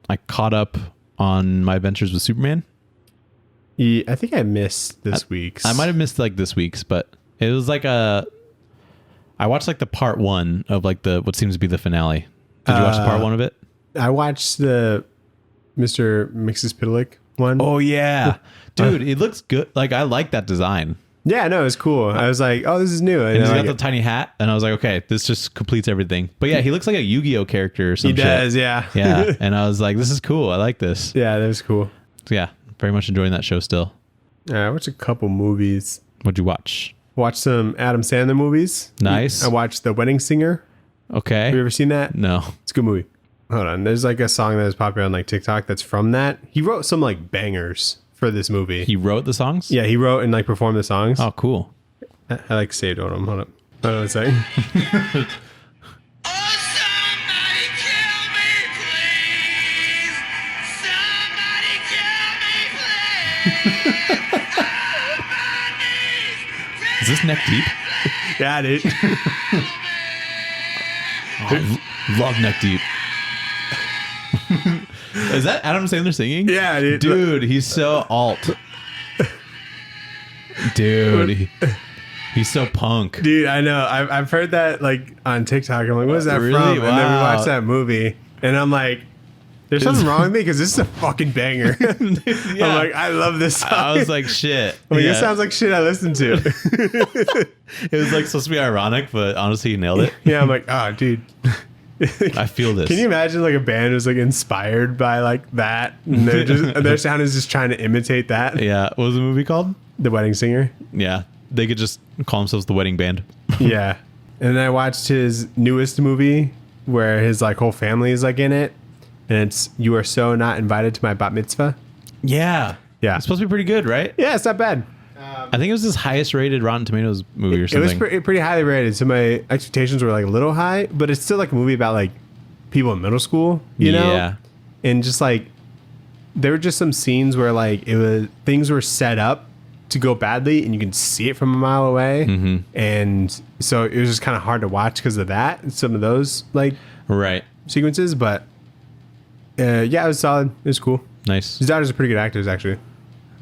I caught up on my adventures with Superman. Yeah, I think I missed this week's. I might have missed like this week's, but it was like I watched like the part 1 of like what seems to be the finale. Did you watch the part 1 of it? I watched the Mr. Mxyzptlk one. Oh yeah, dude, it looks good. Like I like that design. Yeah, no, it's cool. I was like, oh, this is new. And he's got the tiny hat, and I was like, okay, this just completes everything. But yeah, he looks like a Yu-Gi-Oh character or something. He does, yeah. Yeah, and I was like, this is cool. I like this. Yeah, that was cool. So yeah, very much enjoying that show still. I watched a couple movies. What'd you watch? Watched some Adam Sandler movies. Nice. I watched The Wedding Singer. Okay. Have you ever seen that? No. It's a good movie. Hold on. There's like a song that is popular on like TikTok that's from that. He wrote some like bangers for this movie. He wrote the songs? Yeah, he wrote and like performed the songs. Oh, cool. I like saved on him. Hold on a second. Is this neck deep? Yeah, dude. Love neck deep. Is that Adam Sandler singing? Yeah, dude. Dude, he's so alt. Dude, he's so punk. Dude, I know. I've heard that like on TikTok. I'm like, what is that Really? from? And then we Wow. watched that movie, and I'm like, there's something wrong with me because this is a fucking banger. I'm like, I love this song. I was like, shit. I'm like, Yeah. it sounds like shit I listened to. It was like supposed to be ironic, but honestly, you nailed it. Yeah, I'm like, oh, dude. I feel this. Can you imagine like a band was like inspired by like that, and their sound is just trying to imitate that? Yeah. What was the movie called? The Wedding Singer. Yeah. They could just call themselves the Wedding Band. Yeah. And then I watched his newest movie where his like whole family is like in it, and it's "You Are So Not Invited to My Bat Mitzvah." Yeah. Yeah. It's supposed to be pretty good, right? Yeah, it's not bad. I think it was his highest rated Rotten Tomatoes movie or It something. was pretty highly rated, so my expectations were like a little high, but it's still like a movie about like people in middle school, you know? Yeah. And just like there were just some scenes where like things were set up to go badly, and you can see it from a mile away, and so it was just kind of hard to watch because of that. And some of those like Right. sequences, but yeah, it was solid. It was cool. Nice. His daughter's a pretty good actress, actually.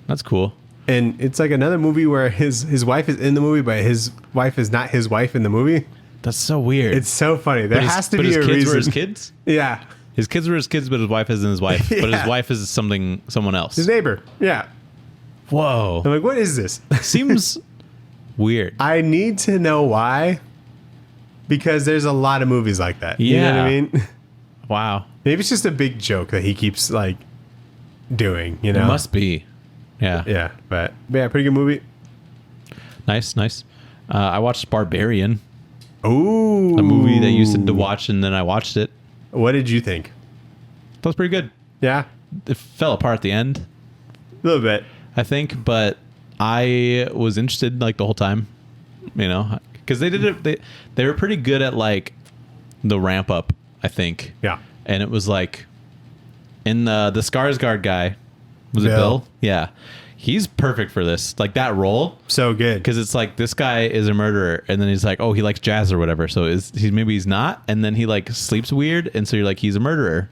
That's cool. And it's like another movie where his wife is in the movie, but his wife is not his wife in the movie. That's so weird. It's so funny. There has to be his a kids reason. were his kids? Yeah, His kids were his kids, but his wife isn't his wife. But his Yeah. wife is someone else. his neighbor. Yeah, Whoa. I'm like, what is this? Seems weird. I need to know why, because there's a lot of movies like that. You know what I Yeah. mean? Wow. Maybe it's just a big joke that he keeps like doing. You know? It must be. Yeah. Yeah, but yeah, pretty good movie. Nice, nice. I watched Barbarian, Ooh, a movie that you said to watch, and then I watched it. What did you think? That was pretty good. Yeah, It fell apart at the end, a little bit. I think, but I was interested like the whole time, you know, because they did it. They were pretty good at like the ramp up, I think. Yeah. And it was like in the Skarsgård guy, was it Bill. Bill? Yeah, he's perfect for this, like that role, So good. because it's like this guy is a murderer, and then he's like, oh, he likes jazz or whatever. So maybe he's not, and then he like sleeps weird, and so you're like, he's a murderer.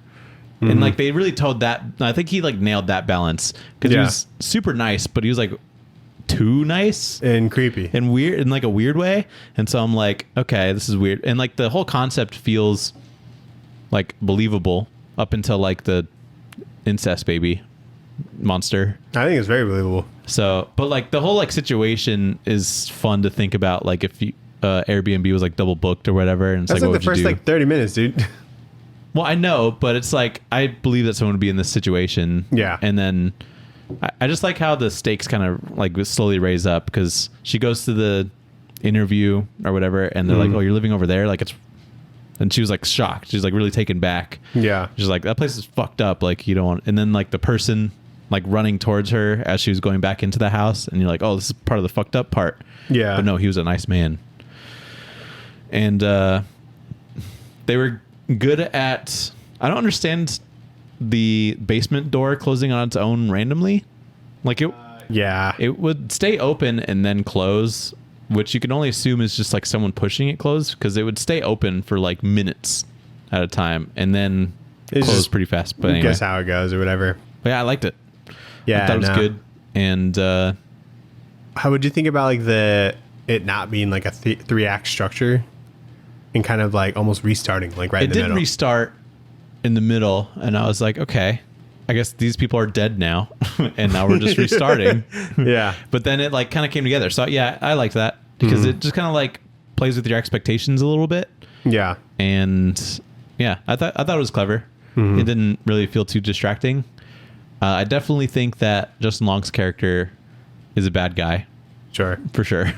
And like they really told that. I think he like nailed that balance because he Yeah. was super nice, but he was like too nice And creepy. and weird in like a weird way. And so I'm like, okay, this is weird. And like the whole concept feels like believable up until like the incest baby monster. I think it's very believable. So, but like the whole like situation is fun to think about. Like if you, Airbnb was like double booked or whatever, and it's That's like, like what the would first you do? like 30 minutes, dude. Well, I know, but it's like I believe that someone would be in this situation. Yeah. And then I just like how the stakes kind of like slowly raise up because she goes to the interview or whatever, and they're like, "Oh, you're living over there?" Like it's, and she was like shocked. She's like really taken back. Yeah. She's like, "That place is fucked up. Like you don't want." And then like the person like running towards her as she was going back into the house, and you're like, "Oh, this is part of the fucked up part." Yeah. But no, he was a nice man. And they were good at, I don't understand the basement door closing on its own randomly. Like Yeah. it would stay open and then close, which you can only assume is just like someone pushing it closed, because it would stay open for like minutes at a time and then It's close just- pretty fast. But anyway, Guess how it goes or whatever. but yeah, I liked it. Yeah. I thought it was no. good. And How would you think about like it not being like a 3-act structure and kind of like almost restarting like right it in the did middle? restart in the middle, and I was like, okay, I guess these people are dead now, and now we're just restarting. Yeah. But then it like kind of came together. So yeah, I liked that because it just kind of like plays with your expectations a little bit. Yeah. And yeah, I thought it was clever. It didn't really feel too distracting. I definitely think that Justin Long's character is a bad guy Sure. for sure,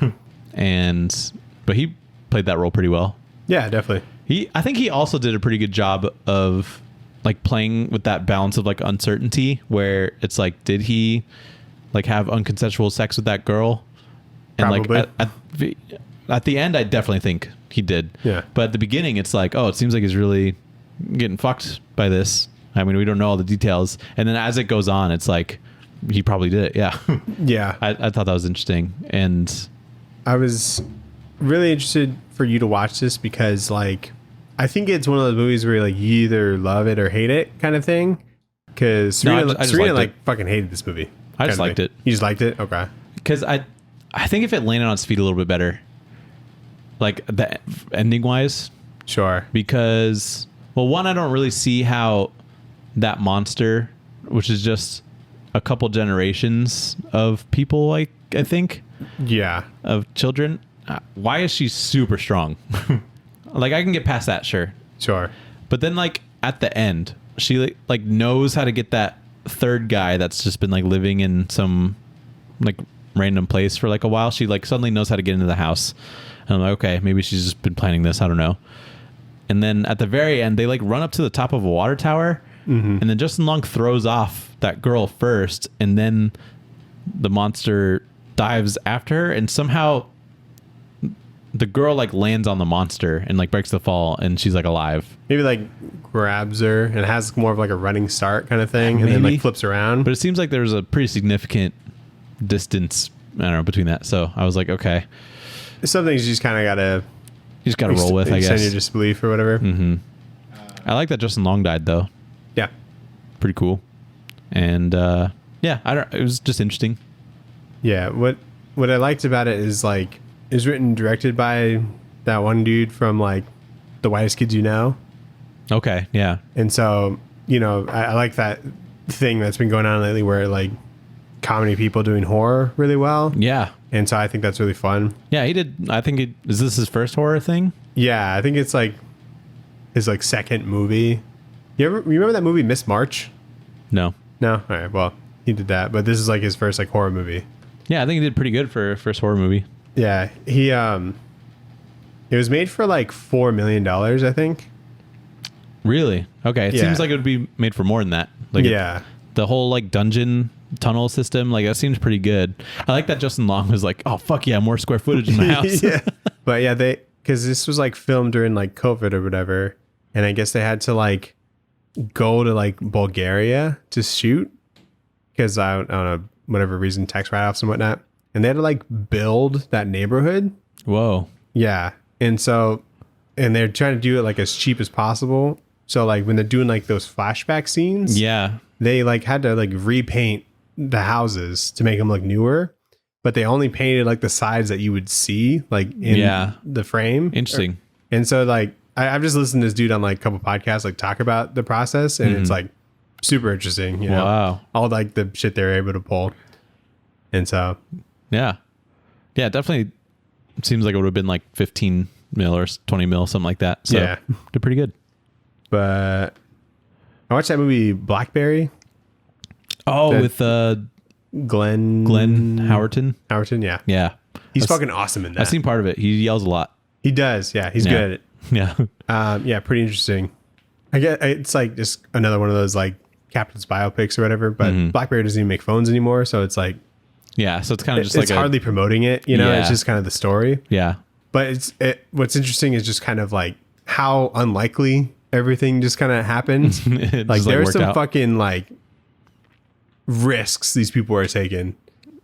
but he played that role pretty well. Yeah, definitely. I think he also did a pretty good job of like playing with that balance of like uncertainty, where it's like, did he like have unconsensual sex with that girl? And Probably. like at the end, I definitely think he did. Yeah. But at the beginning, it's like, oh, it seems like he's really getting fucked by this. I mean, we don't know all the details. And then as it goes on, it's like, he probably did it. Yeah. Yeah. I thought that was interesting. And I was really interested for you to watch this because, like, I think it's one of those movies where like you either love it or hate it kind of thing. Because Serena, I just Serena liked like fucking hated this movie. I just liked it. You just liked it? Okay. because I think if it landed on its feet a little bit better, like the ending wise, Sure. because well, one, I don't really see how that monster, which is just a couple generations of people, like I think, Yeah. of children. Why is she super strong? Like I can get past that, sure. Sure. But then like at the end, she like knows how to get that third guy that's just been like living in some like random place for like a while. She like suddenly knows how to get into the house. And I'm like, okay, maybe she's just been planning this. I don't know. And then at the very end, they like run up to the top of a water tower. Mm-hmm. And then Justin Long throws off that girl first. And then the monster dives after her. And somehow the girl like lands on the monster and like breaks the fall. And she's like alive. Maybe like grabs her and has more of like a running start kind of thing. And then Maybe. like flips around. But it seems like there's a pretty significant distance, I don't know, between that. So I was like, okay. Some things you just kind of got to... You just got to roll with, I extend guess. your disbelief or whatever. Mm-hmm. I like that Justin Long died, though. Yeah. Pretty cool. And yeah, it was just interesting. Yeah. What I liked about it is like it was written and directed by that one dude from like The Whitest Kids You Know. Okay. Yeah. And so, you know, I like that thing that's been going on lately where like comedy people doing horror really well. Yeah. And so I think that's really fun. Yeah, he did. I think is this his first horror thing? Yeah, I think it's like his like second movie. You remember that movie Miss March? No. No? All right. Well, he did that, but this is like his first like horror movie. Yeah, I think he did pretty good for a first horror movie. Yeah, he it was made for like $4 million, I think. Really? Okay. It Yeah. seems like it would be made for more than that. Like Yeah. the whole like dungeon tunnel system, like that seems pretty good. I like that Justin Long was like, oh fuck yeah, more square footage in my house. Yeah. But yeah, because this was like filmed during like COVID or whatever, and I guess they had to like go to like Bulgaria to shoot because I don't know, whatever reason, tax write-offs and whatnot, and they had to like build that neighborhood. Whoa. Yeah, and they're trying to do it like as cheap as possible. So like when they're doing like those flashback scenes, Yeah. they like had to like repaint the houses to make them look newer, but they only painted like the sides that you would see like in the frame. Interesting. And so like I've just listened to this dude on like a couple podcasts like talk about the process, and it's like super interesting, you know. Wow. All like the shit they're able to pull. And so Yeah. Yeah, it definitely seems like it would have been like 15 mil or 20 mil, something like that. So Yeah. they're pretty good. But I watched that movie Blackberry. Oh, That- with Glenn Howerton. Howerton, yeah. Yeah. He's fucking awesome in that. I've seen part of it. He yells a lot. He does, yeah. He's Yeah. good at it. Yeah. Yeah, pretty interesting. I get it's like just another one of those like Captain's biopics or whatever, but BlackBerry doesn't even make phones anymore, so it's like Yeah. So it's kind of just it's like hardly promoting it, you know. Yeah. It's just kind of the story. Yeah. But what's interesting is just kind of like how unlikely everything just kind of happens. It Like just, there's worked some out. fucking like risks these people are taking.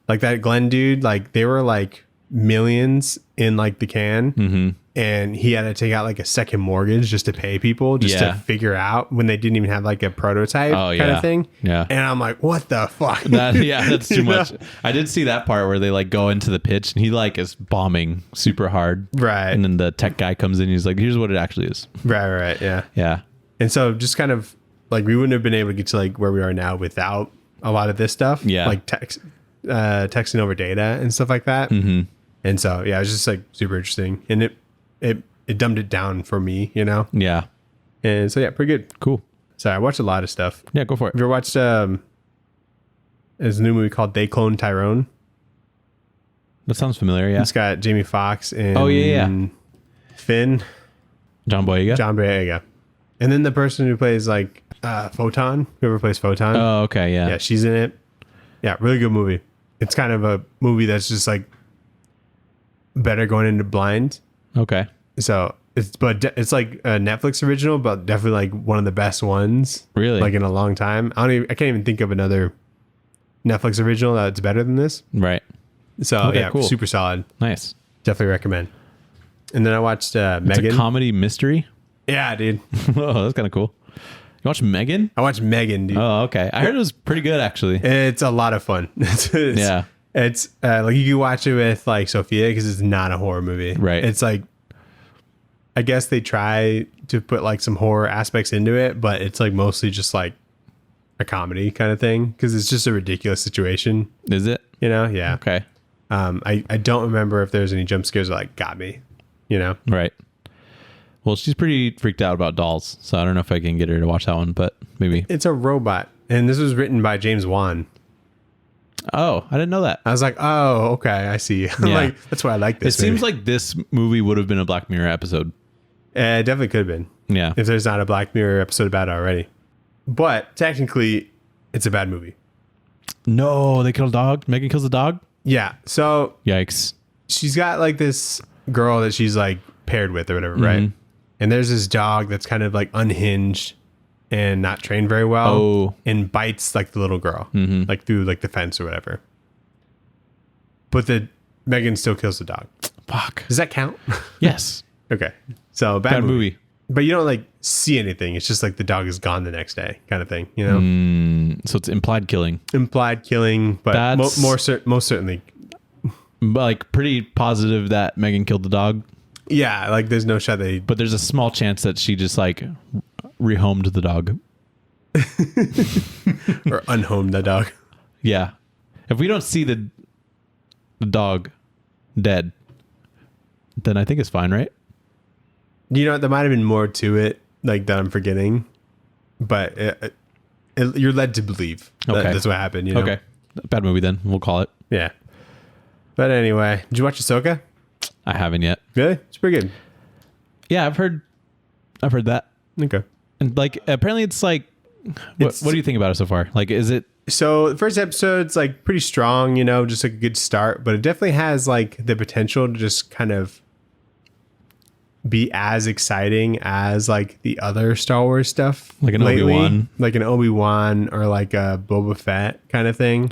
Like that Glenn dude, like they were like millions in like the can, and he had to take out like a second mortgage just to pay people just Yeah. to figure out when they didn't even have like a prototype kind yeah. of thing. Yeah. And I'm like, what the fuck? That's You too know? much. I did see that part where they like go into the pitch and he like is bombing super hard. Right. And then the tech guy comes in and he's like, here's what it actually is. Right. Yeah. Yeah. And so just kind of like we wouldn't have been able to get to like where we are now without a lot of this stuff. Yeah. Like texting over data and stuff like that. Mm-hmm. And so, yeah, it was just like super interesting. And it dumbed it down for me, you know? Yeah. And so, yeah, pretty good. Cool. So I watched a lot of stuff. Yeah, go for it. Have you ever watched there's a new movie called They Clone Tyrone? That sounds familiar. Yeah. It's got Jamie Foxx and Oh, yeah. Finn. John Boyega. John Boyega. And then the person who plays like Photon, whoever plays Photon. Oh, okay. Yeah. Yeah, she's in it. Yeah, really good movie. It's kind of a movie that's just like better going into blind. Okay. So it's it's like a Netflix original, but definitely like one of the best ones. Really? Like in a long time. I can't even think of another Netflix original that's better than this. Right. So Okay, yeah, cool. super solid. Nice. Definitely recommend. And then I watched It's Megan. a comedy mystery. Yeah, dude. Oh, that's kind of cool. You watch Megan? I watched Megan, dude. Oh, okay. I heard it was pretty good, actually. It's a lot of fun. Yeah. It's like you can watch it with like Sophia because it's not a horror movie. Right. It's like, I guess they try to put like some horror aspects into it, but it's like mostly just like a comedy kind of thing because it's just a ridiculous situation. Is it? You know? Yeah. Okay. I don't remember if there's any jump scares that like got me. You know? Right. Well, she's pretty freaked out about dolls, so I don't know if I can get her to watch that one, but maybe. It's a robot, and this was written by James Wan. Oh, I didn't know that. I was like, oh, okay, I see. I'm Yeah. like, that's why I like It this. seems like this movie would have been a Black Mirror episode. It definitely could have been. Yeah. If there's not a Black Mirror episode about it already. But technically, it's a bad movie. No, they killed a dog. Megan kills a dog. Yeah. So Yikes. she's got like this girl that she's like paired with or whatever, right? And there's this dog that's kind of like unhinged and not trained very well. Oh. And bites like the little girl, like through like the fence or whatever. But the Megan still kills the dog. Fuck. Does that count? Yes. Okay. So Bad movie. But you don't like see anything. It's just like the dog is gone the next day kind of thing, you know? So it's implied killing. Implied killing, but That's- most certainly. But like pretty positive that Megan killed the dog. Yeah, like there's no shot they... But there's a small chance that she just like rehomed the dog. or unhomed the dog. Yeah. If we don't see the dog dead, then I think it's fine, right? You know, there might have been more to it, like that I'm forgetting. But you're led to believe that Okay. that's what happened, you know? Okay. Bad movie then. We'll call it. Yeah. But anyway, did you watch Ahsoka? I haven't yet. Really? It's pretty good. Yeah, I've heard that. Okay. And like apparently it's like what do you think about it so far? Like is it So the first episode's like pretty strong, you know, just like a good start, but it definitely has like the potential to just kind of be as exciting as like the other Star Wars stuff. Like an lately. Obi-Wan? Like an Obi-Wan or like a Boba Fett kind of thing.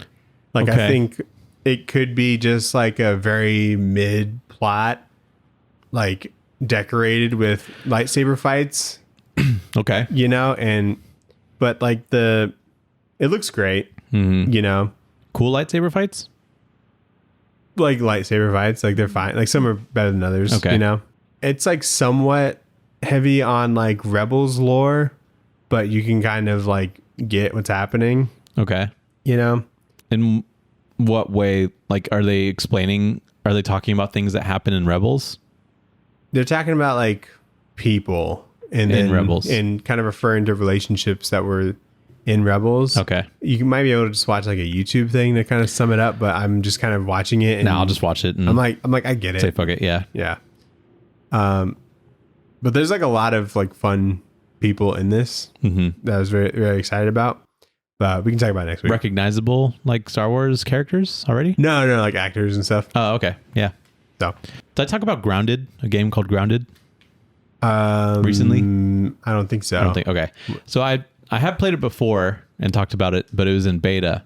Like I Okay. think it could be just like a very mid plot, like decorated with lightsaber fights, okay? you know, but like it looks great, you know, Cool lightsaber fights? like lightsaber fights, like they're fine. Like some are better than others, Okay. you know, it's like somewhat heavy on like Rebels lore, but you can kind of like get what's happening, Okay. you know. In what way? Like are they talking about things that happen in Rebels? They're talking about like people and In then Rebels. and kind of referring to relationships that were in Rebels. Okay. You might be able to just watch like a YouTube thing to kind of sum it up, but I'm just kind of watching it and Now I'll just watch it and I'm like I get say it. fuck it. Yeah. Yeah. But there's like a lot of like fun people in this that I was very, very excited about. But we can talk about it next week. Recognizable like Star Wars characters already? No, like actors and stuff. Oh, okay. Yeah. So Did I talk about Grounded? A game called Grounded? Recently? I don't think so. I don't think. Okay. So I have played it before and talked about it, but it was in beta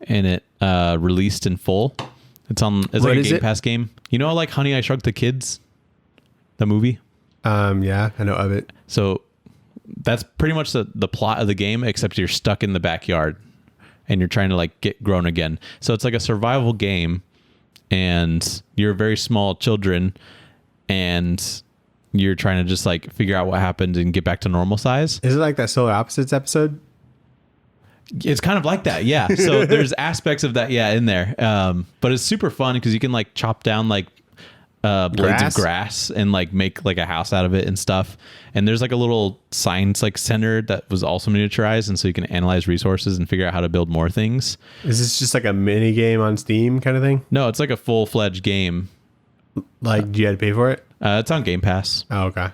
and it released in full. It's like What a is Game it? Pass game. You know, like Honey, I Shrunk the Kids, the movie. Yeah, I know of it. So that's pretty much the plot of the game, except you're stuck in the backyard and you're trying to like get grown again. So it's like a survival game and you're very small children and you're trying to just like figure out what happened and get back to normal size. Is it like that Solar Opposites episode? It's kind of like that. Yeah. So there's aspects of that. Yeah. In there. But it's super fun because you can like chop down like blades of grass and like make like a house out of it and stuff. And there's like a little science like center that was also miniaturized. And so you can analyze resources and figure out how to build more things. Is this just like a mini game on Steam kind of thing? No, it's like a full-fledged game. Like, do you have to pay for it? It's on Game Pass, Oh, okay.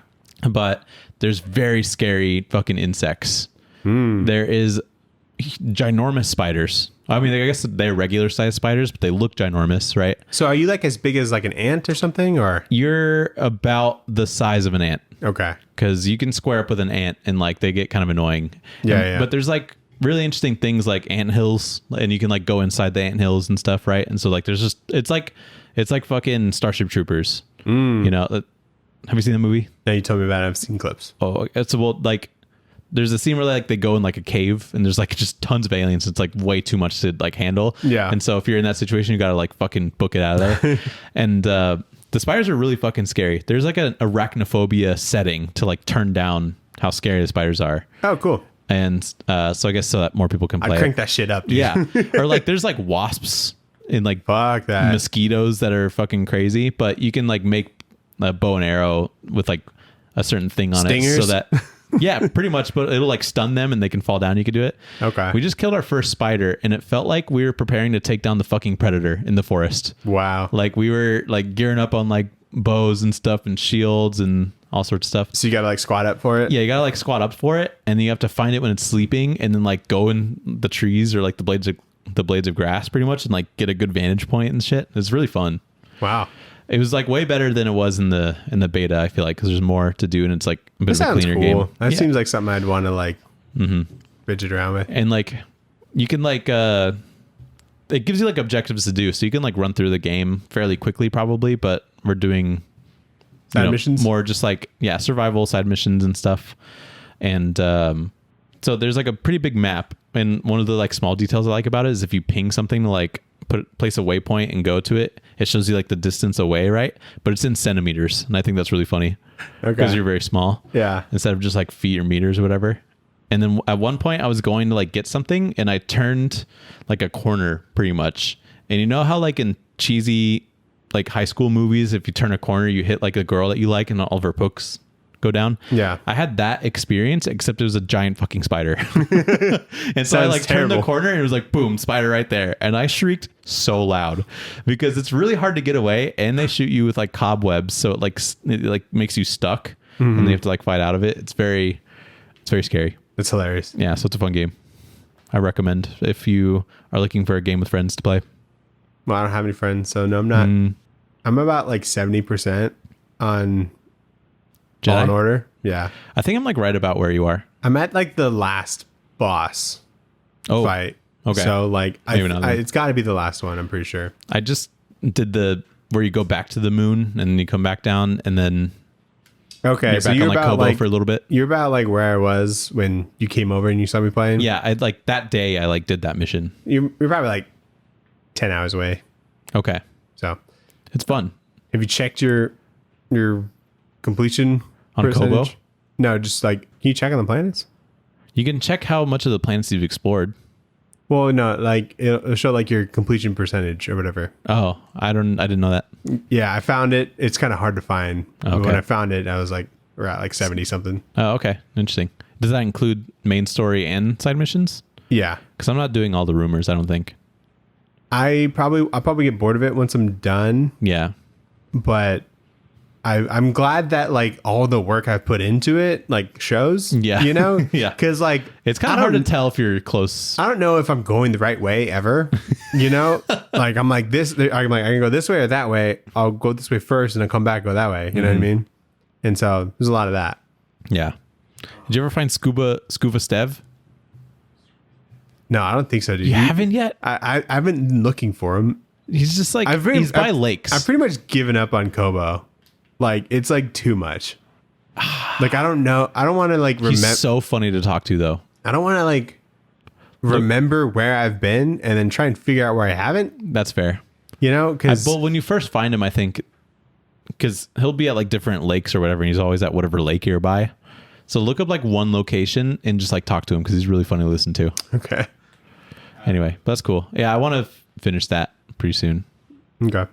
but there's very scary fucking insects. There is ginormous spiders. I mean, I guess they're regular sized spiders, but they look ginormous, right? So are you like as big as like an ant or something, or? You're about the size of an ant Okay. because you can square up with an ant and like they get kind of annoying. Yeah. But there's like really interesting things like anthills, and you can like go inside the anthills and stuff, right? And so like there's just it's like fucking Starship Troopers. You know, have you seen the movie? Now you told me about it. I've seen clips. Oh, it's well, like there's a scene where like they go in like a cave and there's like just tons of aliens. It's like way too much to like handle. Yeah. And so if you're in that situation, you gotta like fucking book it out of there. And the spiders are really fucking scary. There's like an arachnophobia setting to like turn down how scary the spiders are. Oh, cool. And so I guess so that more people can play. I crank that shit up. Dude. Yeah. Or like there's like wasps in like Fuck that. mosquitoes that are fucking crazy, but you can like make a bow and arrow with like a certain thing on Stingers? it so that yeah, pretty much, but it'll like stun them and they can fall down. You could do it. Okay. We just killed our first spider and it felt like we were preparing to take down the fucking predator in the forest. Wow. Like we were like gearing up on like bows and stuff and shields and all sorts of stuff. So you gotta like squat up for it? Yeah, you gotta like squat up for it, and then you have to find it when it's sleeping, and then like go in the trees or like the blades of grass, pretty much, and like get a good vantage point and shit. It's really fun. Wow. It was like way better than it was in the beta. I feel like because there's more to do, and it's like a bit That of a sounds cleaner cool. game. That Yeah. seems like something I'd want to like fidget around with. And like you can like it gives you like objectives to do, so you can like run through the game fairly quickly, probably. But we're doing Side missions? more just like survival side missions and stuff. And so there's like a pretty big map, and one of the like small details I like about it is if you ping something to like place a waypoint and go to it, it shows you like the distance away, right? But it's in centimeters, and I think that's really funny because you're very small. Yeah. Instead of just like feet or meters or whatever. And then at one point I was going to like get something, and I turned like a corner pretty much. And you know how like in cheesy like high school movies, if you turn a corner, you hit like a girl that you like and all of her hooks go down? Yeah. I had that experience, except it was a giant fucking spider. And so I like turned the corner and it was like, boom, spider right there. And I shrieked so loud because it's really hard to get away, and they shoot you with like cobwebs. So it like makes you stuck and they have to like fight out of it. It's very scary. It's hilarious. Yeah. So it's a fun game. I recommend if you are looking for a game with friends to play. Well, I don't have any friends, so no, I'm not. I'm about like 70% on Jedi? Fallen Order. Yeah. I think I'm like right about where you are. I'm at like the last boss fight. Okay. So like, Maybe not then. it's got to be the last one. I'm pretty sure. I just did where you go back to the moon and then you come back down, and then Okay, you're so back you're on like about Kobo like for a little bit. you're about like where I was when you came over and you saw me playing. Yeah, I like that day I like did that mission. You're probably like 10 hours away. Okay. So It's fun. have you checked your completion On percentage? Kobo? No, just like can you check on the planets? You can check how much of the planets you've explored. Well, no, like it'll show like your completion percentage or whatever. Oh, I didn't know that. Yeah, I found it. It's kind of hard to find. But Okay. when I found it, I was like, we're at like 70 something. Oh, okay. Interesting. Does that include main story and side missions? Yeah. Because I'm not doing all the rumors, I don't think. I'll probably get bored of it once I'm done, Yeah. but I'm glad that like all the work I've put into it like shows. Yeah. You know? Yeah. Because like It's kind of hard to tell if you're close. I don't know if I'm going the right way ever. You know? Like I'm like this. I'm like I can go this way or that way. I'll go this way first and then come back, go that way. You know what I mean? And so there's a lot of that. Yeah. Did you ever find Scuba Stev? No, I don't think so, dude. You haven't yet? I've been looking for him. He's just like, he's by lakes. I've pretty much given up on Kobo. Like it's like too much. Like I don't know. I don't want to like remember. He's so funny to talk to, though. I don't want to like remember where I've been and then try and figure out where I haven't. That's fair. You know, because Well, when you first find him, I think, because he'll be at like different lakes or whatever, and he's always at whatever lake you're by. So look up like one location and just like talk to him because he's really funny to listen to. okay, Anyway, that's cool. Yeah, I want to finish that pretty soon. okay.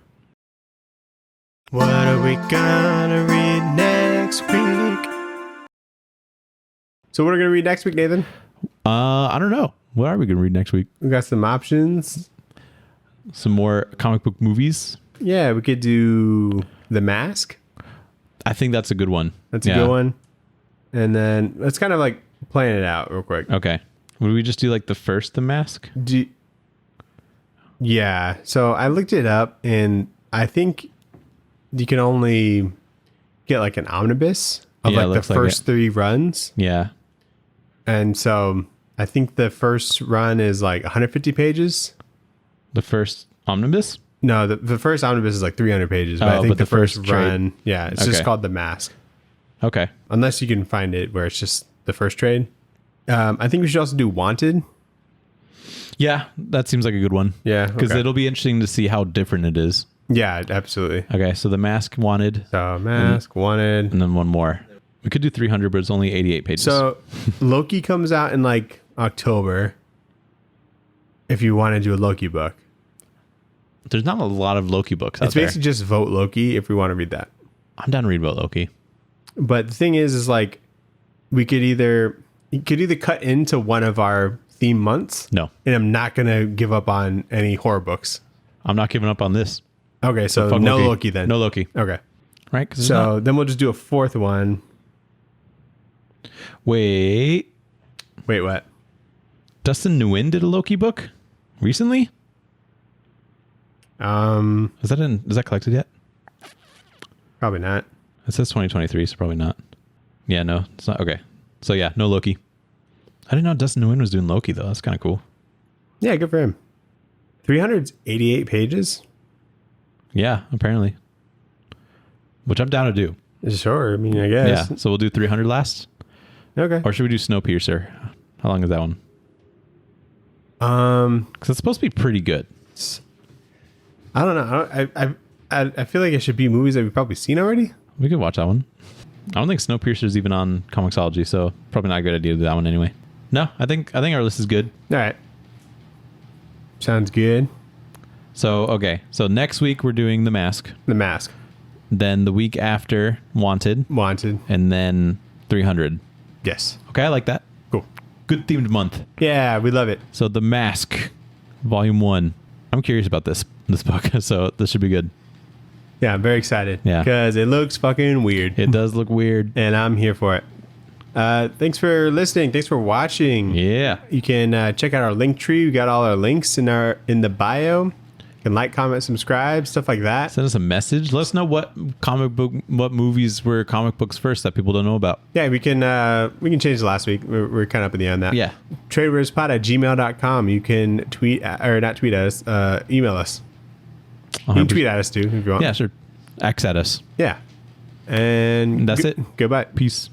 What are we gonna read next week? So what are we gonna read next week, Nathan? I don't know. What are we going to read next week? We got some options. Some more comic book movies? Yeah, we could do The Mask. I think that's a good one. That's a good one. And then let's kind of like plan it out real quick. Okay. Would we just do like the first The Mask? Yeah. So I looked it up, and I think you can only get like an omnibus of Yeah, it like looks the like first it. 3 runs. Yeah. And so I think the first run is like 150 pages. The first omnibus? No, the first omnibus is like 300 pages. But I Oh, think but the the first first run, yeah, it's just Okay. called The Mask. Okay. Unless you can find it where it's just the first trade. I think we should also do Wanted. Yeah, that seems like a good one. Yeah, Because okay. it'll be interesting to see how different it is. Yeah, absolutely. Okay, so The Mask Wanted, So Mask, Wanted. and then one more. We could do 300, but it's only 88 pages. So Loki comes out in like October. If you want to do a Loki book, there's not a lot of Loki books out it's there. basically just Vote Loki if we want to read that. I'm down to read about Loki. But the thing is like you could either cut into one of our theme months. No, And I'm not gonna give up on any horror books. I'm not giving up on this. Okay, so Fuck no Loki then. No Loki. Okay. Right? 'Cause So then we'll just do a fourth one. wait. Wait, what? Dustin Nguyen did a Loki book recently? Is that collected yet? Probably not. It says 2023, so probably not. Yeah, no, it's not. Okay. So yeah, no Loki. I didn't know Dustin Nguyen was doing Loki though. That's kind of cool. Yeah, good for him. 388 pages? Yeah, apparently. Which I'm down to do. Sure, I mean, I guess. Yeah. So we'll do 300 last, Okay. or should we do Snowpiercer? How long is that one? Because it's supposed to be pretty good. I don't know. I feel like it should be movies that we've probably seen already. We could watch that one. I don't think Snowpiercer is even on Comixology, so probably not a good idea to do that one anyway. No, I think our list is good. All right. Sounds good. So okay, so next week we're doing The Mask. The Mask. Then the week after Wanted, Wanted. and then 300. Yes. Okay, I like that. Cool. Good themed month. Yeah, we love it. So The Mask, Volume 1. I'm curious about this book, so this should be good. Yeah, I'm very excited. Yeah. Because it looks fucking weird. It does look weird. And I'm here for it. Thanks for listening. Thanks for watching. Yeah. You can check out our Linktree. We got all our links in the bio. You can like, comment, subscribe, stuff like that. Send us a message. Let us know what movies were comic books first that people don't know about. Yeah, we can change the last week. We're kind of up in the air on that. Yeah. tradewaiterspod@gmail.com. You can tweet or not tweet at us, email us. You can tweet at us too if you want. Yeah, sure. X at us. Yeah. And That's it. Goodbye. Peace.